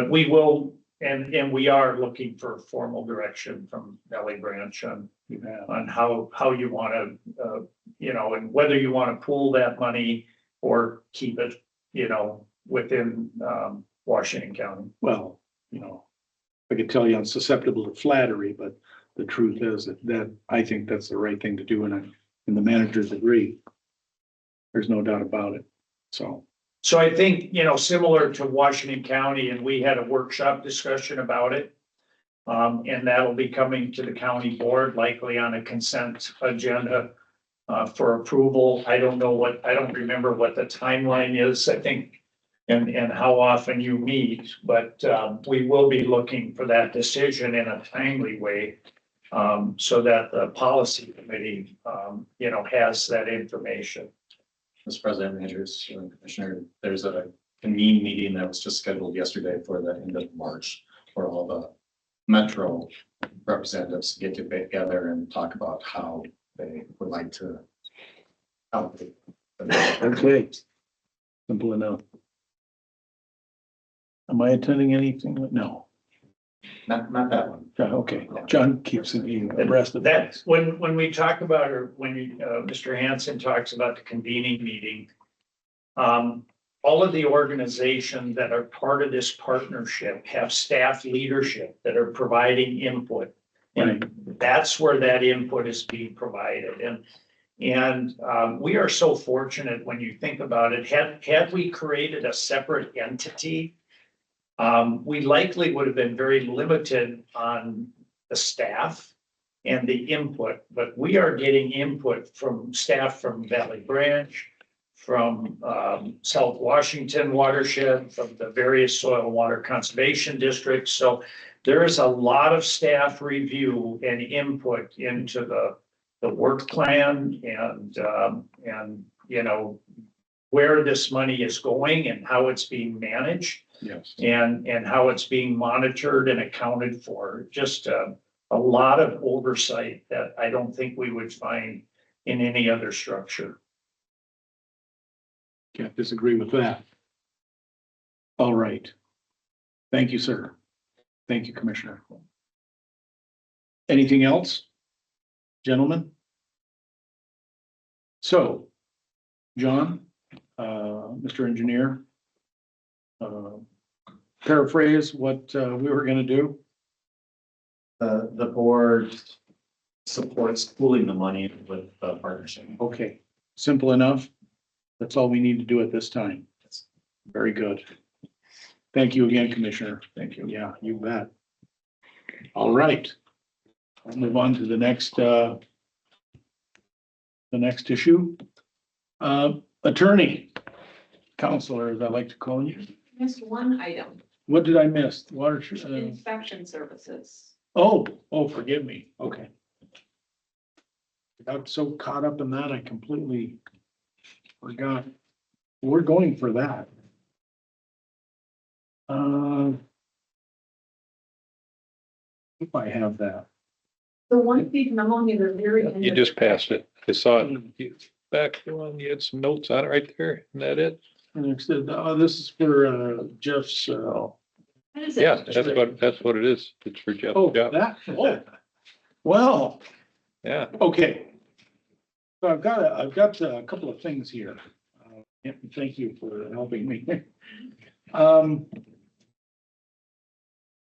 we will, and we are looking for formal direction from Valley Branch on how you want to, and whether you want to pool that money or keep it, within Washington County. Well, I could tell you I'm susceptible to flattery, but the truth is that I think that's the right thing to do, and the managers agree. There's no doubt about it. So I think, similar to Washington County, and we had a workshop discussion about it. And that'll be coming to the county board, likely on a consent agenda for approval. I don't remember what the timeline is, I think, and how often you meet, but we will be looking for that decision in a timely way, so that the policy committee, has that information. Mr. President, Managers, Commissioner, there's a convene meeting that was just scheduled yesterday for the end of March for all the Metro representatives to get together and talk about how they would like to help. okay, simple enough. Am I attending anything? No. Not that one. Okay, John keeps me abreast of that. That's when we talk about, or when Mr. Hansen talks about the convening meeting, all of the organizations that are part of this partnership have staff leadership that are providing input. And that's where that input is being provided. And we are so fortunate when you think about it. Had we created a separate entity, we likely would have been very limited on the staff and the input, but we are getting input from staff from Valley Branch, from South Washington Watershed, from the various soil and water conservation districts. So there is a lot of staff review and input into the work plan and, you know, where this money is going and how it's being managed Yes. and how it's being monitored and accounted for. Just a lot of oversight that I don't think we would find in any other structure. Can't disagree with that. All right. Thank you, sir. Thank you, Commissioner. Anything else? Gentlemen? So, John, Mr. Engineer, paraphrase what we were gonna do. The board supports pooling the money with the partnership. Okay, simple enough. That's all we need to do at this time. Very good. Thank you again, Commissioner. Thank you. Yeah, you bet. All right. I'll move on to the next issue. Attorney, counselor, as I like to call you. Missed one item, What did I miss? Watershed, inspection services. oh, forgive me. Okay. I got so caught up in that, I completely forgot. We're going for that. If I have that. The one page memo near the very end. You of just the passed it. I saw it. Mm. You- Back one, you had some notes on it right there. Isn't that it? And it said, this is for Jeff's, What is it? Yeah, that's what it is. It's for Jeff. oh, Yeah, that, oh. Well, yeah. okay. So I've got a couple of things here. Thank you for helping me. The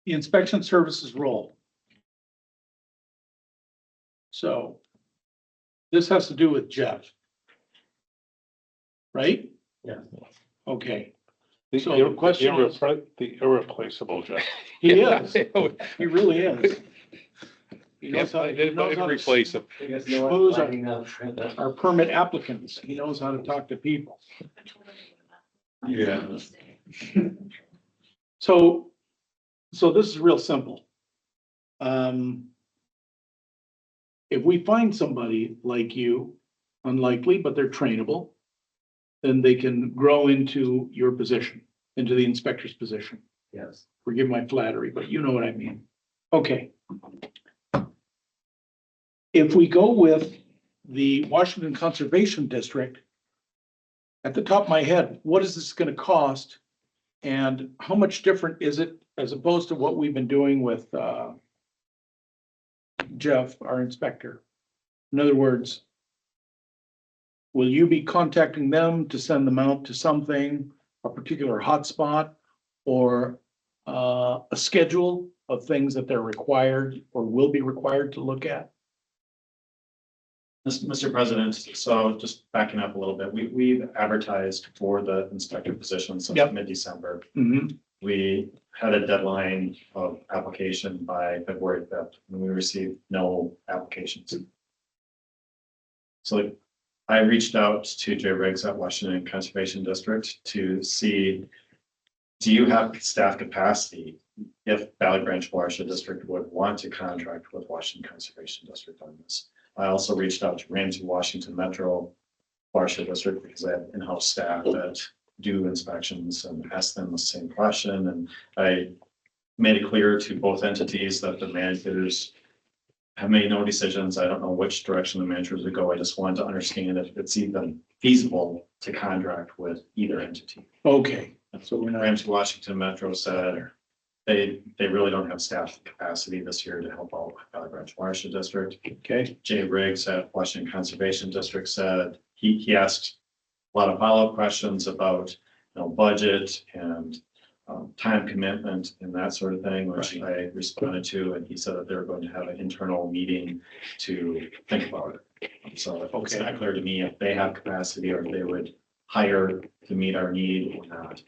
inspection services role. So this has to do with Jeff. Right? Yeah. Okay, The So the question is- the irreplaceable Jeff. he is, Can't he really is. He knows how, he knows how to replace him. Because no Suppose one's I- lining up for that. our permit applicants, he knows how to talk to people. Yeah. So this is real simple. If we find somebody like you, unlikely, but they're trainable, then they can grow into your position, into the inspector's position. Yes. Forgive my flattery, but you know what I mean. Okay. If we go with the Washington Conservation District, at the top of my head, what is this gonna cost? And how much different is it as opposed to what we've been doing with Jeff, our inspector? In other words, will you be contacting them to send them out to something, a particular hotspot, or a schedule of things that they're required or will be required to look at? Mr. President, so just backing up a little bit, we've advertised for the inspector position since Yep. mid-December. Mm-hmm. We had a deadline of application by February 5th, and we received no applications. So I reached out to Jay Riggs at Washington Conservation District to see, do you have staff capacity if Valley Branch Watershed District would want to contract with Washington Conservation District on this? I also reached out to Ramsey Washington Metro Watershed District because I have in-house staff that do inspections and ask them the same question. And I made it clear to both entities that the managers have made no decisions. I don't know which direction the managers would go. I just wanted to understand if it's even feasible to contract with either entity. Okay, So when Ramsey Washington Metro said they really don't have staff capacity this year to help out Valley Branch Watershed District. okay, Jay Riggs at Washington Conservation District said he asked a lot of follow-up questions about, budget and time commitment and that sort of thing, which I responded to, and he said that they're going to have an internal meeting to think about it. So it's Okay. not clear to me if they have capacity or if they would hire to meet our need or not.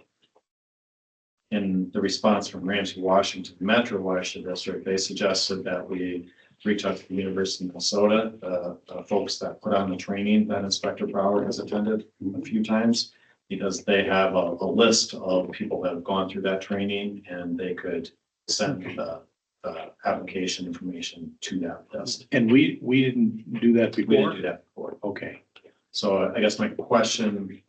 In the response from Ramsey Washington Metro Watershed District, they suggested that we reach out to the University of Minnesota, the folks that put on the training that Inspector Brower has attended a few times, because they have a list of people that have gone through that training, and they could send the application information to that list. And we didn't do that We didn't do before? that before. Okay. So I guess my question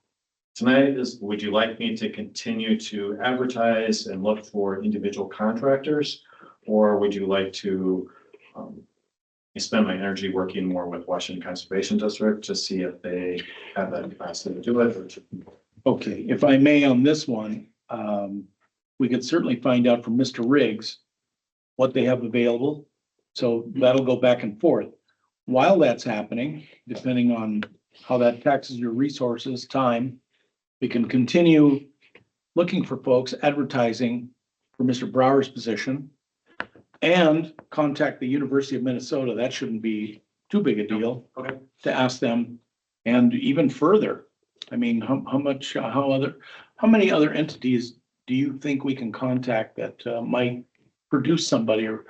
tonight is, would you like me to continue to advertise and look for individual contractors? Or would you like to spend my energy working more with Washington Conservation District to see if they have that capacity to do it? Or to- Okay, if I may on this one, we could certainly find out from Mr. Riggs what they have available. So that'll go back and forth. While that's happening, depending on how that taxes your resources, time, we can continue looking for folks, advertising for Mr. Brower's position, and contact the University of Minnesota. That shouldn't be too big a deal. Okay. To ask them, and even further, I mean, how many other entities do you think we can contact that might produce somebody or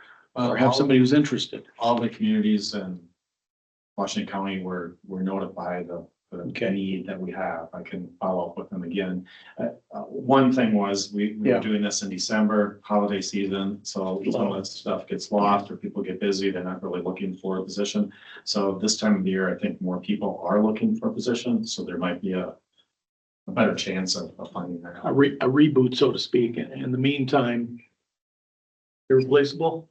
have somebody who's interested? All the communities in Washington County were notified of the Okay. need that we have. I can follow up with them again. One thing was, we Yeah. were doing this in December, holiday season, so some of that stuff gets lost or people get busy, they're not really looking for a position. So this time of the year, I think more people are looking for a position, so there might be a better chance of finding that A out. reboot, so to speak. In the meantime, irreplaceable.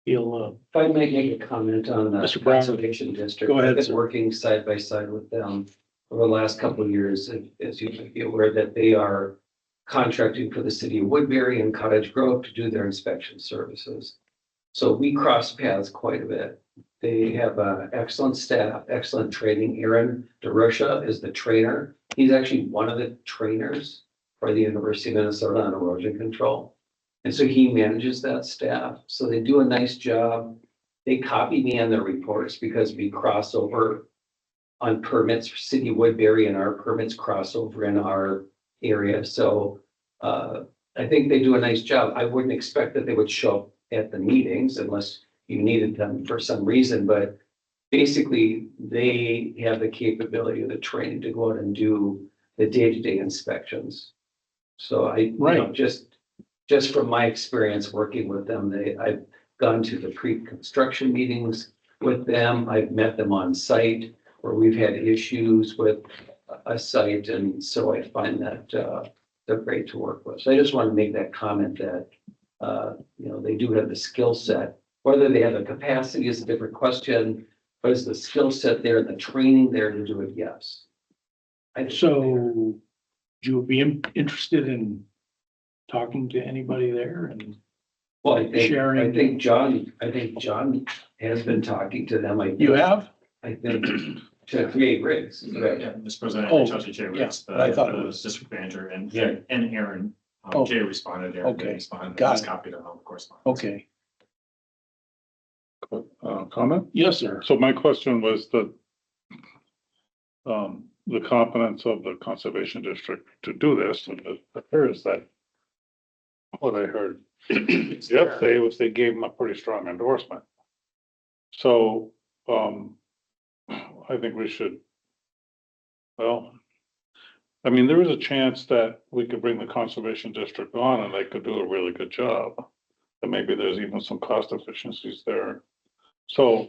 He'll, If I may make a comment on the Mr. Brown. Conservation District. Go ahead, I've been sir. working side by side with them over the last couple of years, as you might be aware, that they are contracting for the city of Woodbury and Cottage Grove to do their inspection services. So we cross paths quite a bit. They have excellent staff, excellent training. Aaron DeRusha is the trainer. He's actually one of the trainers for the University of Minnesota on erosion control. And so he manages that staff. So they do a nice job. They copy me on their reports because we cross over on permits for City of Woodbury, and our permits cross over in our area. So I think they do a nice job. I wouldn't expect that they would show up at the meetings unless you needed them for some reason, but basically they have the capability of the training to go out and do the day-to-day inspections. So Right. just from my experience working with them, I've gone to the pre-construction meetings with them. I've met them on site where we've had issues with a site. And so I find that, they're great to work with. So I just want to make that comment that, they do have the skill set. Whether they have the capacity is a different question, but is the skill set there and the training there to do it? Yes. so would you be interested in talking to anybody there? And Well, I sharing. think John has been talking to them. you have? I think to create rigs. Yeah, Mr. President, Oh, I reached out to Jay yeah, Riggs, but I thought it the was- district manager, and Yeah. Aaron. Oh. Jay responded, Aaron didn't Okay. respond. Got He's it. copied on all the correspondence. Okay, Comment? yes, sir. So my question was the competence of the conservation district to do this, and it appears that what I heard yesterday was they gave them a pretty strong endorsement. So, I think we should, well, I mean, there is a chance that we could bring the conservation district on and they could do a really good job. And maybe there's even some cost efficiencies there. So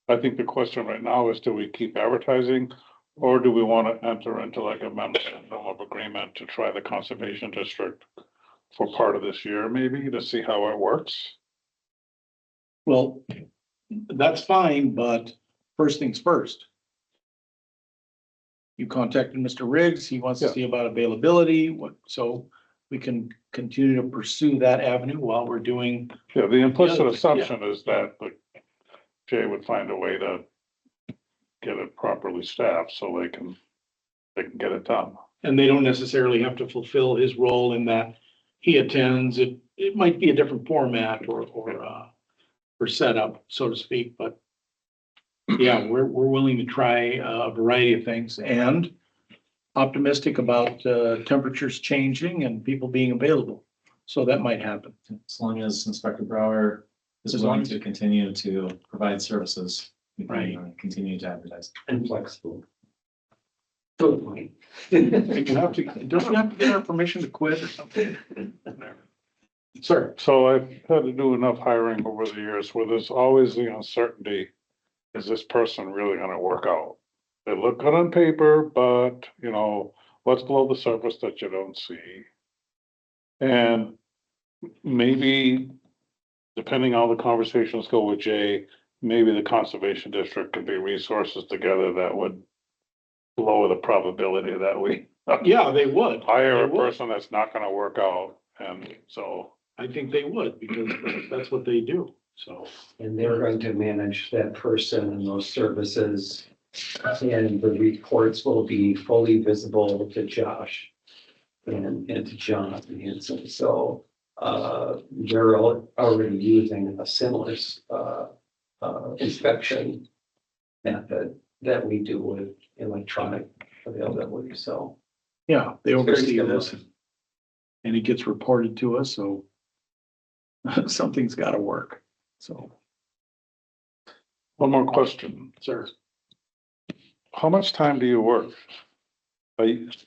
I think the question right now is, do we keep advertising? Or do we want to enter into like a memorandum of agreement to try the conservation district for part of this year, maybe to see how it works? Well, that's fine, but first things first. You contacted Mr. Riggs. He wants to Yeah. see about availability, so we can continue to pursue that avenue while we're doing. Yeah, the implicit Yeah. assumption is that the Jay would find a way to get it properly staffed so they can get it done. And they don't necessarily have to fulfill his role in that he attends. It might be a different format or setup, so to speak, but yeah, we're willing to try a variety of things and optimistic about temperatures changing and people being available. So that might happen. As long as Inspector Brower is As long willing as- to continue to provide services, we Right. can continue to advertise. And flexible. To a point. You have to, don't you have to get our permission to quit or something? Sir, So I've had to do enough hiring over the years where there's always the uncertainty, is this person really gonna work out? They look good on paper, but you know, what's below the surface that you don't see? And maybe, depending how the conversations go with Jay, maybe the conservation district could be resources together that would lower the probability that we yeah, they would. hire a They would. person that's not gonna work out, and so. I think they would because that's what they do. So, And they're going to manage that person and those services. And the reports will be fully visible to Josh and to John Hanson. So they're already using a similar inspection method that we do with electronic availability. So yeah, they Very oversee similar. this. And it gets reported to us, so something's gotta work. So, One more question. sir, How much time do you work?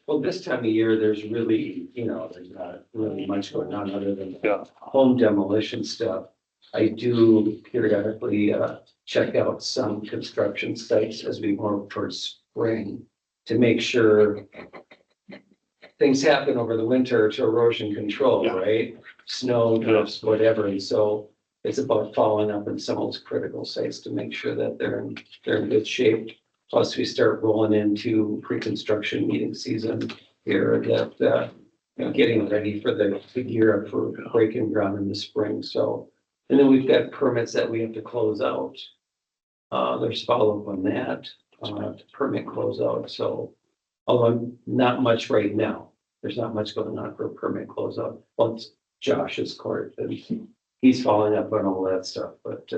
well, this time of year, there's really, there's not really much going on other than Yeah. home demolition stuff. I do periodically check out some construction sites as we move towards spring to make sure things happen over the winter to erosion control, Yeah. right? Snow, drifts, whatever. And so it's about following up on some of those critical sites to make sure that they're in good shape. Plus, we start rolling into pre-construction meeting season here that, getting ready for the gear up for breaking ground in the spring. So, and then we've got permits that we have to close out. There's follow-up on that, permit closeout. So, although not much right now, there's not much going on for a permit closeout. Once Josh's court, and he's following up on all that stuff, but,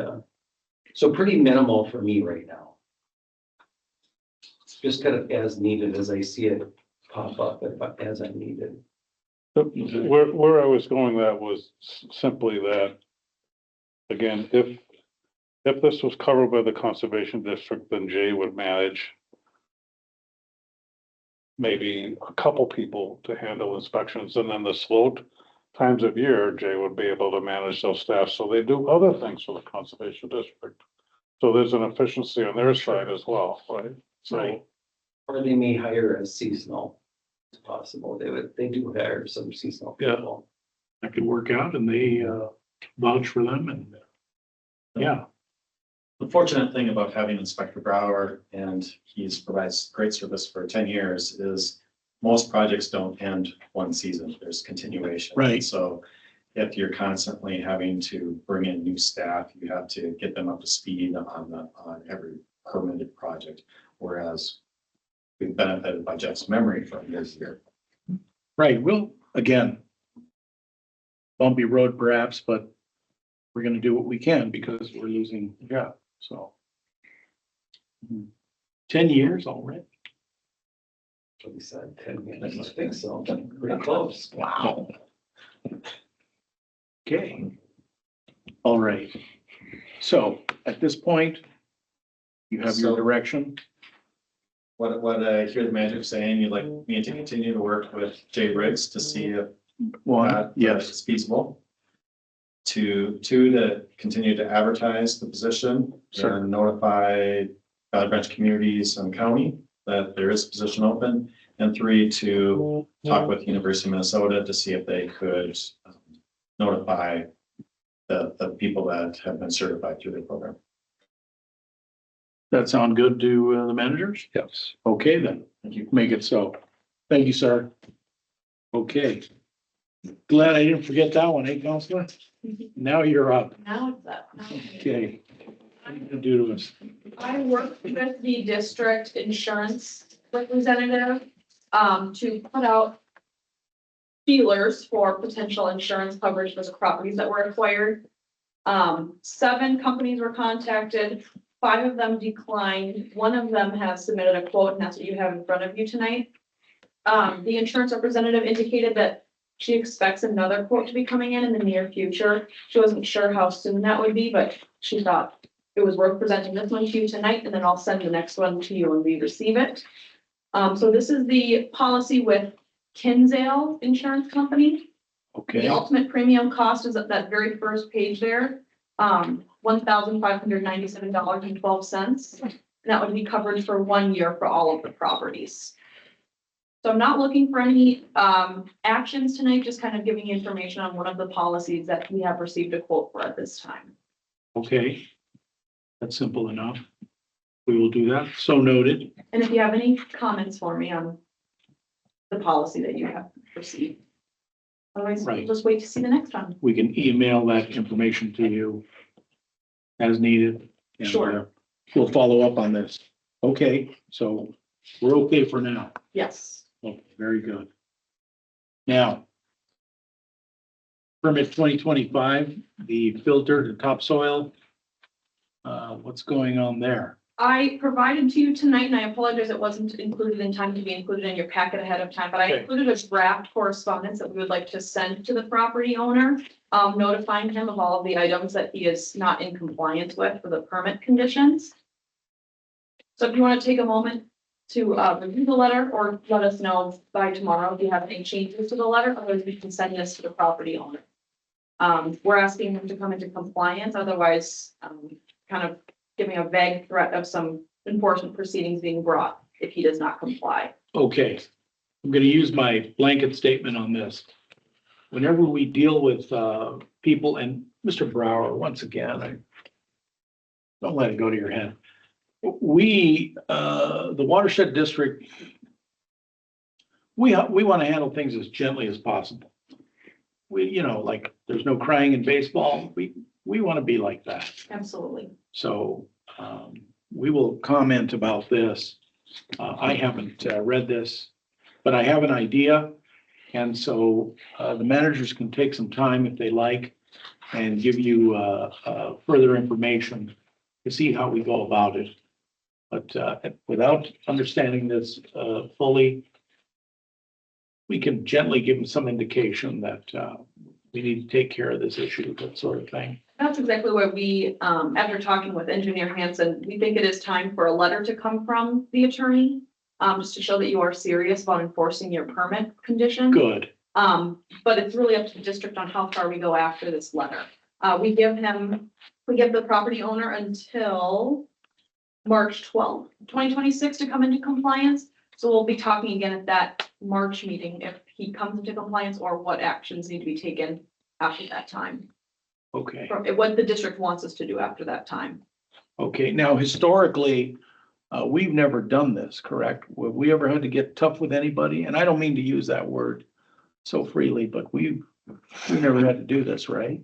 so pretty minimal for me right now. Just kind of as needed as I see it pop up as I need it. Where I was going that was simply that, again, if this was covered by the conservation district, then Jay would manage maybe a couple people to handle inspections, and then the slow times of year, Jay would be able to manage those staff, so they do other things for the conservation district. So there's an efficiency on their side as well, right? So, Right. Or they may hire as seasonal. It's possible. They do hire some seasonal Yeah. people. that could work out and they vouch for them and yeah, The fortunate thing about having Inspector Brower, and he's provides great service for 10 years, is most projects don't end one season. There's continuation. Right. So if you're constantly having to bring in new staff, you have to get them up to speed on every permitted project. Whereas we've benefited by Jeff's memory from years to year. right. We'll, again, bumpy road perhaps, but we're gonna do what we can because we're losing, yeah, so. 10 years already. So we said 10 minutes. I think so. Pretty close. Wow. Okay. All right. So at this point, you have your So- direction. What I hear the manager saying, you'd like me to continue to work with Jay Briggs to see if One, that yes, is feasible. Two, to continue to advertise the position Sure. and notify Valley Branch communities and county that there is a position open. And three, to talk with University of Minnesota to see if they could notify the people that have been certified through the program. that sound good to the managers? Yes. Okay, then, Thank you. make it so. Thank you, sir. Okay. Glad I didn't forget that one, hey, Counselor? Now you're up. Now it's up. Okay. What are you gonna do to us? I work with the district insurance representative, to put out feelers for potential insurance coverage for the properties that were acquired. 7 companies were contacted, 5 of them declined, 1 of them has submitted a quote, and that's what you have in front of you tonight. The insurance representative indicated that she expects another quote to be coming in the near future. She wasn't sure how soon that would be, but she thought it was worth presenting this one to you tonight, and then I'll send the next one to you when we receive it. So this is the policy with Kinsale Insurance Company. The Okay, ultimate premium cost is at that very first page there, $1,597.12. And that would be covered for 1 year for all of the properties. So I'm not looking for any actions tonight, just kind of giving you information on one of the policies that we have received a quote for at this time. okay. That's simple enough. We will do that. So noted. And if you have any comments for me on the policy that you have received. Otherwise, we'll Right. just wait to see the next one. We can email that information to you as needed. and, Sure. We'll follow up on this. Okay, so we're okay for now. Yes. Okay, very good. Now, permit 2025, the filter to topsoil. What's going on there? I provided to you tonight, and I apologize it wasn't included in time to be included in your packet ahead of time, but I Okay. included a draft correspondence that we would like to send to the property owner, notifying him of all of the items that he is not in compliance with for the permit conditions. So if you want to take a moment to review the letter or let us know by tomorrow if you have any changes to the letter, otherwise we can send this to the property owner. We're asking him to come into compliance, otherwise, kind of giving a vague threat of some enforcement proceedings being brought if he does not comply. Okay, I'm gonna use my blanket statement on this. Whenever we deal with people, and Mr. Brower, once again, don't let it go to your head. We, the Watershed District, we want to handle things as gently as possible. We, like, there's no crying in baseball. We want to be like that. Absolutely. So we will comment about this. I haven't read this, but I have an idea. And so the managers can take some time if they like and give you further information to see how we go about it. But without understanding this fully, we can gently give them some indication that we need to take care of this issue, that sort of thing. That's exactly where we, after talking with Engineer Hansen, we think it is time for a letter to come from the attorney, just to show that you are serious about enforcing your permit conditions. Good. But it's really up to the district on how far we go after this letter. We give the property owner until March 12th, 2026 to come into compliance. So we'll be talking again at that March meeting if he comes into compliance or what actions need to be taken after that time. Okay. What the district wants us to do after that time. Okay. Now, historically, we've never done this, correct? Have we ever had to get tough with anybody? And I don't mean to use that word so freely, but we never had to do this, right?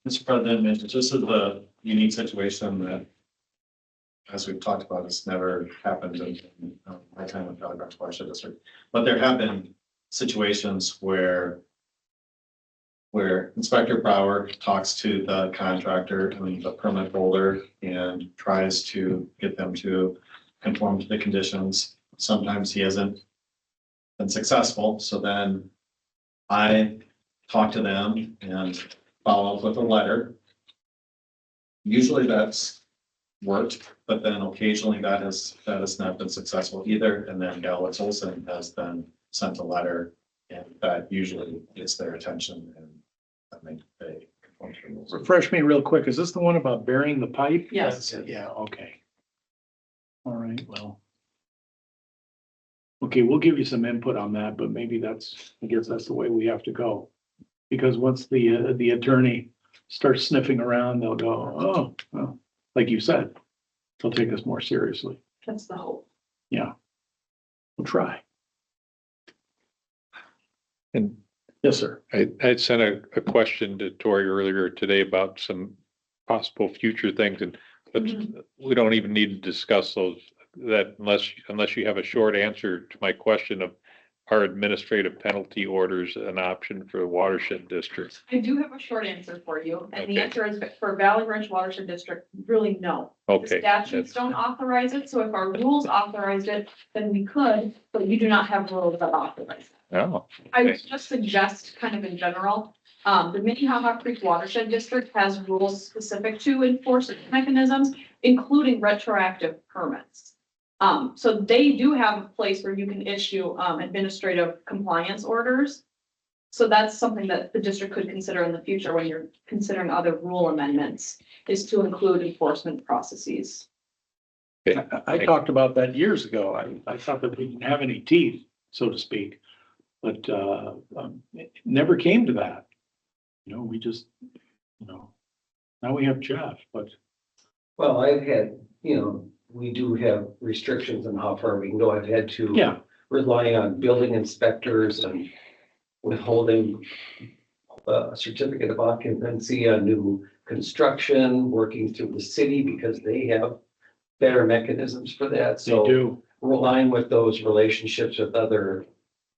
Mr. President, this is a unique situation that, as we've talked about, has never happened in my time with Valley Branch Watershed District. But there have been situations where Inspector Brower talks to the contractor, the permit holder, and tries to get them to conform to the conditions. Sometimes he hasn't been successful, so then I talk to them and follow up with a letter. Usually that's worked, but then occasionally that has not been successful either. And then Gallowitz Olson has then sent a letter, and that usually gets their attention, and I think they conform to the rules. Refresh me real quick. Is this the one about burying the pipe? Yes. Yeah, okay. All right, well. Okay, we'll give you some input on that, but maybe I guess that's the way we have to go. Because once the attorney starts sniffing around, they'll go, oh, well, like you said, they'll take us more seriously. That's the hope. Yeah. We'll try. And Yes, sir. I sent a question to Tori earlier today about some possible future things, and but we don't even need to discuss those, that unless you have a short answer to my question of are administrative penalty orders an option for the Watershed District? I do have a short answer for you, and the Okay. answer is for Valley Ranch Watershed District, really no. The Okay. statutes don't authorize it, so if our rules authorized it, then we could, but you do not have rules that authorize it. Oh, I Okay. would just suggest, kind of in general, the Minnehaha Creek Watershed District has rules specific to enforcement mechanisms, including retroactive permits. So they do have a place where you can issue, administrative compliance orders. So that's something that the district could consider in the future when you're considering other rule amendments, is to include enforcement processes. I talked about that years ago. I thought that we didn't have any teeth, so to speak. But, it never came to that. You know, we just, now we have Jeff, but Well, I've had, we do have restrictions on how far we can go. I've had to. yeah, Rely on building inspectors and withholding a certificate of occupancy on new construction, working through the city because they have better mechanisms for that. they So do. relying with those relationships with other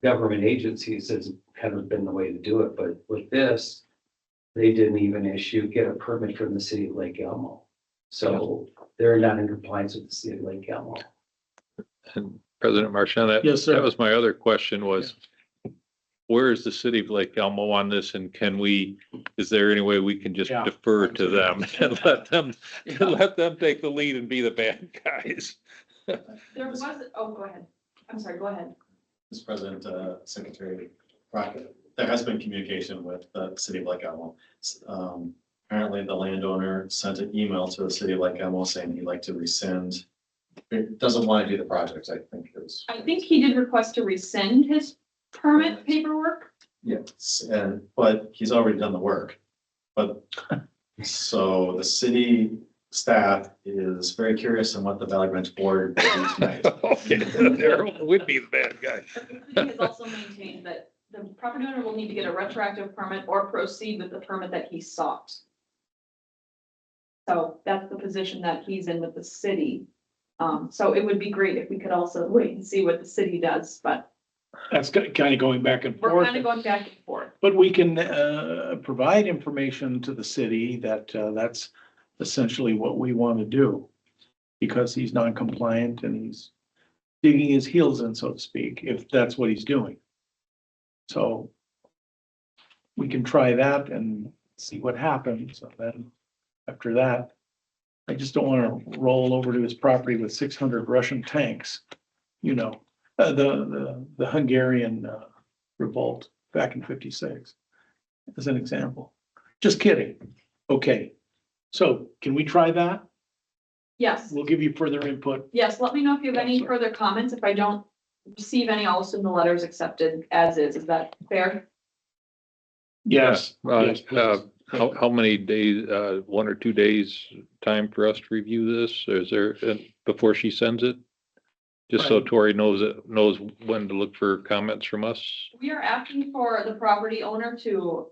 government agencies has kind of been the way to do it. But with this, they didn't even get a permit from the city of Lake Elmo. So they're not in compliance with the city of Lake Elmo. And President Marchand, Yes, sir. that was my other question was, where is the city of Lake Elmo on this, and is there any way we can just Yeah. defer to them and let them take the lead and be the bad guys? There was, oh, go ahead. I'm sorry, go ahead. Mr. President, Secretary Crockett, there has been communication with the city of Lake Elmo. Apparently the landowner sent an email to the city of Lake Elmo saying he'd like to rescind. It doesn't want to do the project, I think is. I think he did request to rescind his permit paperwork. Yes, but he's already done the work. But, so the city staff is very curious on what the Valley Ranch Board will do tonight. Okay, there would be the bad guy. The city has also maintained that the property owner will need to get a retroactive permit or proceed with the permit that he sought. So that's the position that he's in with the city. So it would be great if we could also wait and see what the city does, but That's kind of going back and we're forth. kind of going back and forth. But we can, provide information to the city that, that's essentially what we want to do. Because he's non-compliant and he's digging his heels in, so to speak, if that's what he's doing. So we can try that and see what happens. And then after that, I just don't want to roll over to his property with 600 Russian tanks. The Hungarian revolt back in 56, as an example. Just kidding. Okay, so can we try that? Yes, We'll give you further input. yes, let me know if you have any Yes, sir. further comments. If I don't receive any, I'll assume the letter is accepted as is. Is that fair? Yes. Uh, Yes, please. How many days, 1 or 2 days time for us to review this? Or is there, before she sends it? Just so Right. Tori knows when to look for comments from us. We are asking for the property owner to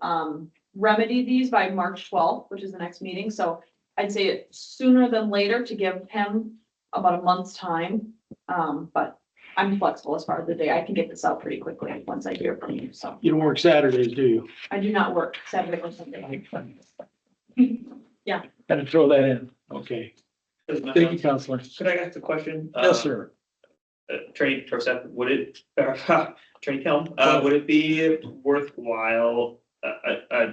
remedy these by March 12th, which is the next meeting. So I'd say it sooner than later to give him about a month's time. But I'm flexible as far as the day. I can get this out pretty quickly once I hear from you. So You don't work Saturdays, do you? I do not work Saturday or Sunday. Had to throw that in. Okay. Thank you, Counselor. Could I ask a question? Yes, sir. Attorney Torset, would it, Attorney Kelm, would it be worthwhile,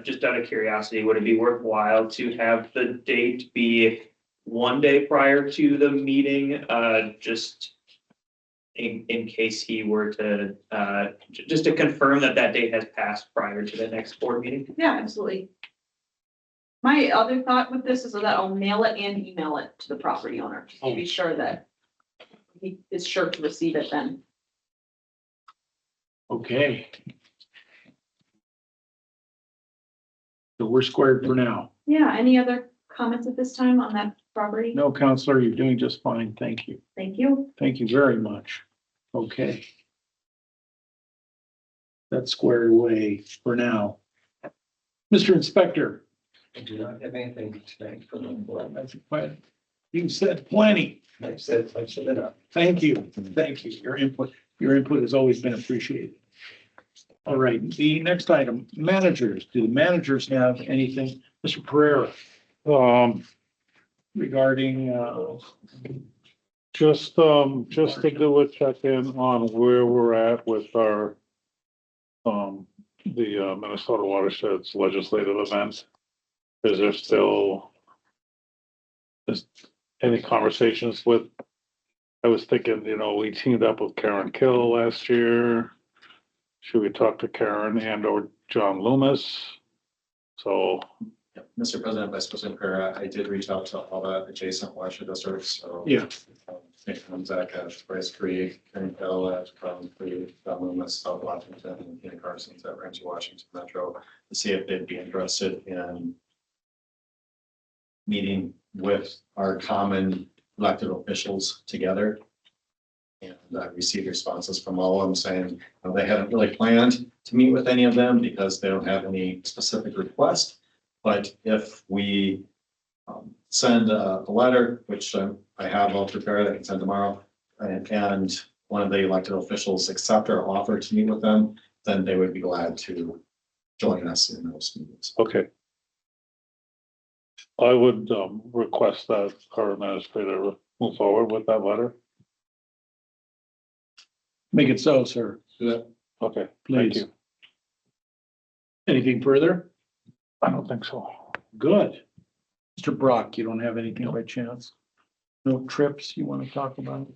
just out of curiosity, would it be worthwhile to have the date be one day prior to the meeting, just in case he were to, just to confirm that that date has passed prior to the next board meeting? Yeah, absolutely. My other thought with this is that I'll mail it and email it to the property owner, just to be sure that he is sure to receive it then. Okay. So we're squared for now. Yeah, any other comments at this time on that property? No, Counselor, you're doing just fine. Thank you. Thank you. Thank you very much. Okay. That's squared away for now. Mr. Inspector. I do not have anything tonight for the board. You said plenty. I said it up. Thank you. Thank you. Your input. Your input has always been appreciated. All right, the next item, managers. Do the managers have anything? Mr. Pereira, regarding, Just to do a check-in on where we're at with our, the Minnesota Watersheds legislative event. Is there still, is any conversations with, I was thinking, we teamed up with Karen Kill last year. Should we talk to Karen and or John Loomis? So, Yep. Mr. President, Vice President Pereira, I did reach out to all the adjacent watershed districts, so. yeah, Nick Zach at Bryce Creek, Karen Bell at Crown Creek, Don Loomis, South Washington, and Ken Carson's at Ramsey, Washington Metro, to see if they'd be interested in meeting with our common elected officials together. And I received responses from all of them saying, they hadn't really planned to meet with any of them because they don't have any specific request. But if we send a letter, which I have all prepared, I can send tomorrow, and one of the elected officials accept our offer to meet with them, then they would be glad to join us in those meetings. okay. I would request that our administrator move forward with that letter. make it so, sir. Okay, thank Please. you. Anything further? I don't think so. Good. Mr. Brock, you don't have anything by chance? No trips you want to talk about?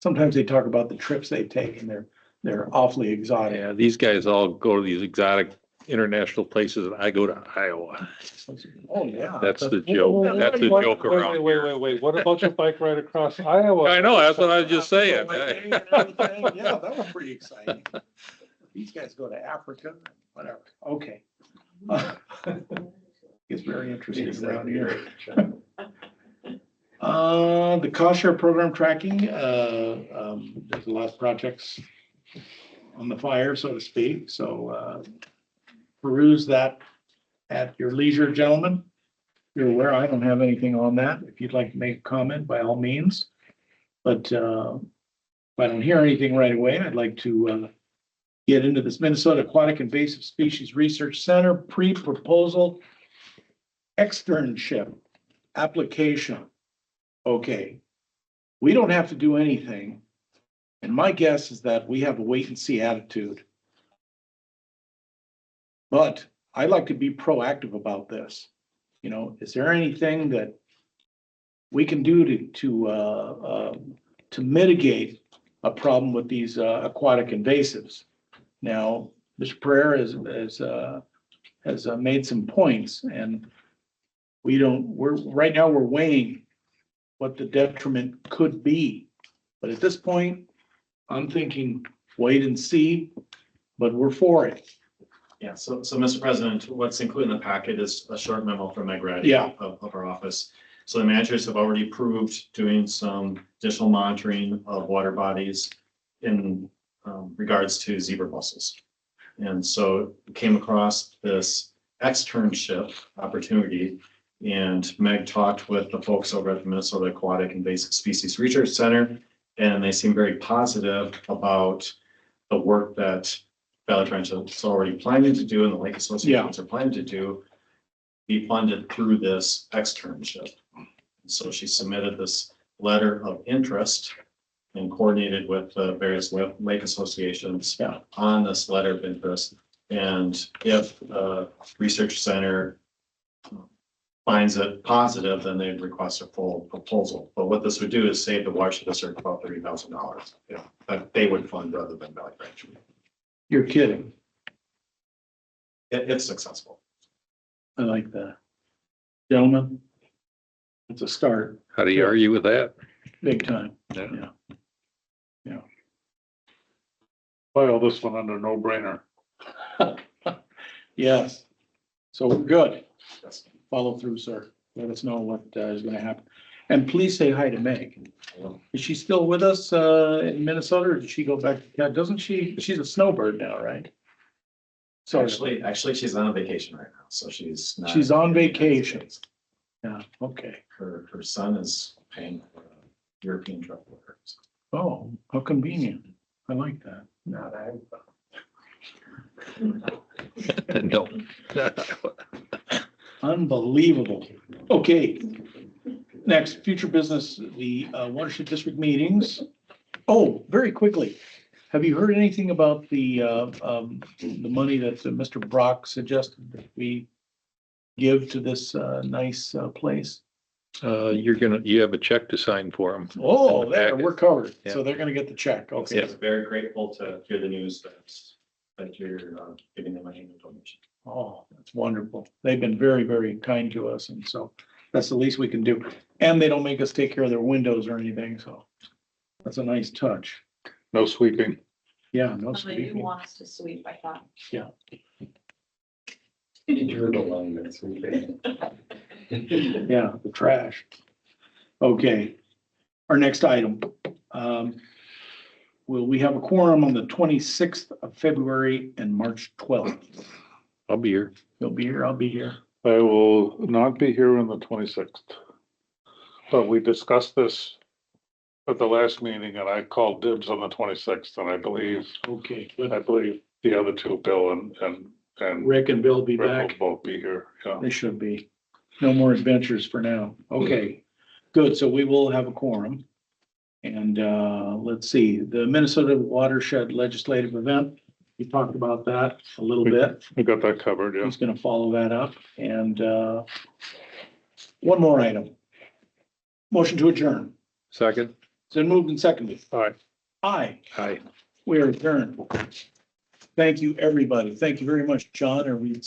Sometimes they talk about the trips they take and they're awfully exotic. Yeah, these guys all go to these exotic international places and I go to Iowa. Oh, yeah. That's the joke. That's the joke around here. Wait, what about your bike ride across Iowa? I know, that's what I was just saying. Yeah, that was pretty exciting. These guys go to Africa, whatever. Okay. It's very interesting around here. The cost share program tracking, there's a lot of projects on the fire, so to speak, so, peruse that at your leisure, gentlemen. You're aware, I don't have anything on that. If you'd like to make a comment, by all means. But, if I don't hear anything right away, I'd like to, get into this Minnesota Aquatic Invasive Species Research Center pre-proposal externship application. Okay, we don't have to do anything. And my guess is that we have a wait and see attitude. But I like to be proactive about this. Is there anything that we can do to mitigate a problem with these aquatic invasives? Now, Mr. Pereira has made some points, and right now we're weighing what the detriment could be. But at this point, I'm thinking wait and see, but we're for it. Yeah, so Mr. President, what's included in the packet is a short memo from Meg Grady Yeah. of our office. So the managers have already approved doing some additional monitoring of water bodies in regards to zebra mussels. And so we came across this externship opportunity, and Meg talked with the folks over at the Minnesota Aquatic Invasive Species Research Center, and they seem very positive about the work that Valley Ranch is already planning to do and the lake associations are planning to do, be funded through this externship. So she submitted this letter of interest and coordinated with the various lake associations on this letter of interest. And if the research center finds it positive, then they'd request a full proposal. But what this would do is save the watershed district about $30,000. That they would fund rather than Valley Ranch. You're kidding. It's successful. I like that. Gentlemen, it's a start, How do you argue with that? big time. Yeah. File this one under no brainer. Yes. So we're good. Yes. Follow through, sir. Let us know what is gonna happen. And please say hi to Meg. Is she still with us in Minnesota, or did she go back? Yeah, doesn't she? She's a snowbird now, right? So Actually, she's on a vacation right now, so she's not. She's on vacation. Yeah, okay, Her son is paying for a European trip with her. Oh, how convenient. I like that. Not ag. No. Unbelievable. Okay. Next, future business, the Watershed District meetings. Oh, very quickly. Have you heard anything about the money that Mr. Brock suggested that we give to this nice place? You have a check to sign for them. Oh, In the there, packet. we're covered. Yeah. So they're gonna get the check. Okay. It's very grateful to hear the news that you're giving them a donation. Oh, that's wonderful. They've been very, very kind to us, and so that's the least we can do. And they don't make us take care of their windows or anything, so that's a nice touch. No sweeping. Yeah, no They do speaking. want us to sweep, I thought. You drew the line, that's okay. Yeah, the trash. Okay, our next item. Will we have a quorum on the 26th of February and March 12th? I'll be here. You'll be here, I'll be here. I will not be here on the 26th. But we discussed this at the last meeting and I called dibs on the 26th and I believe Okay, the other two, Bill and Rick and Bill will be Rick back. will both be here. Yeah. They should be. No more adventures for now. Okay, good. So we will have a quorum. And let's see, the Minnesota Watershed Legislative Event, we talked about that a little bit. We got that covered, yeah. He's gonna follow that up. And one more item. Motion to adjourn. Second? It's been moved and seconded. All right. Aye, Aye. we are adjourned. Thank you, everybody. Thank you very much, John. Are we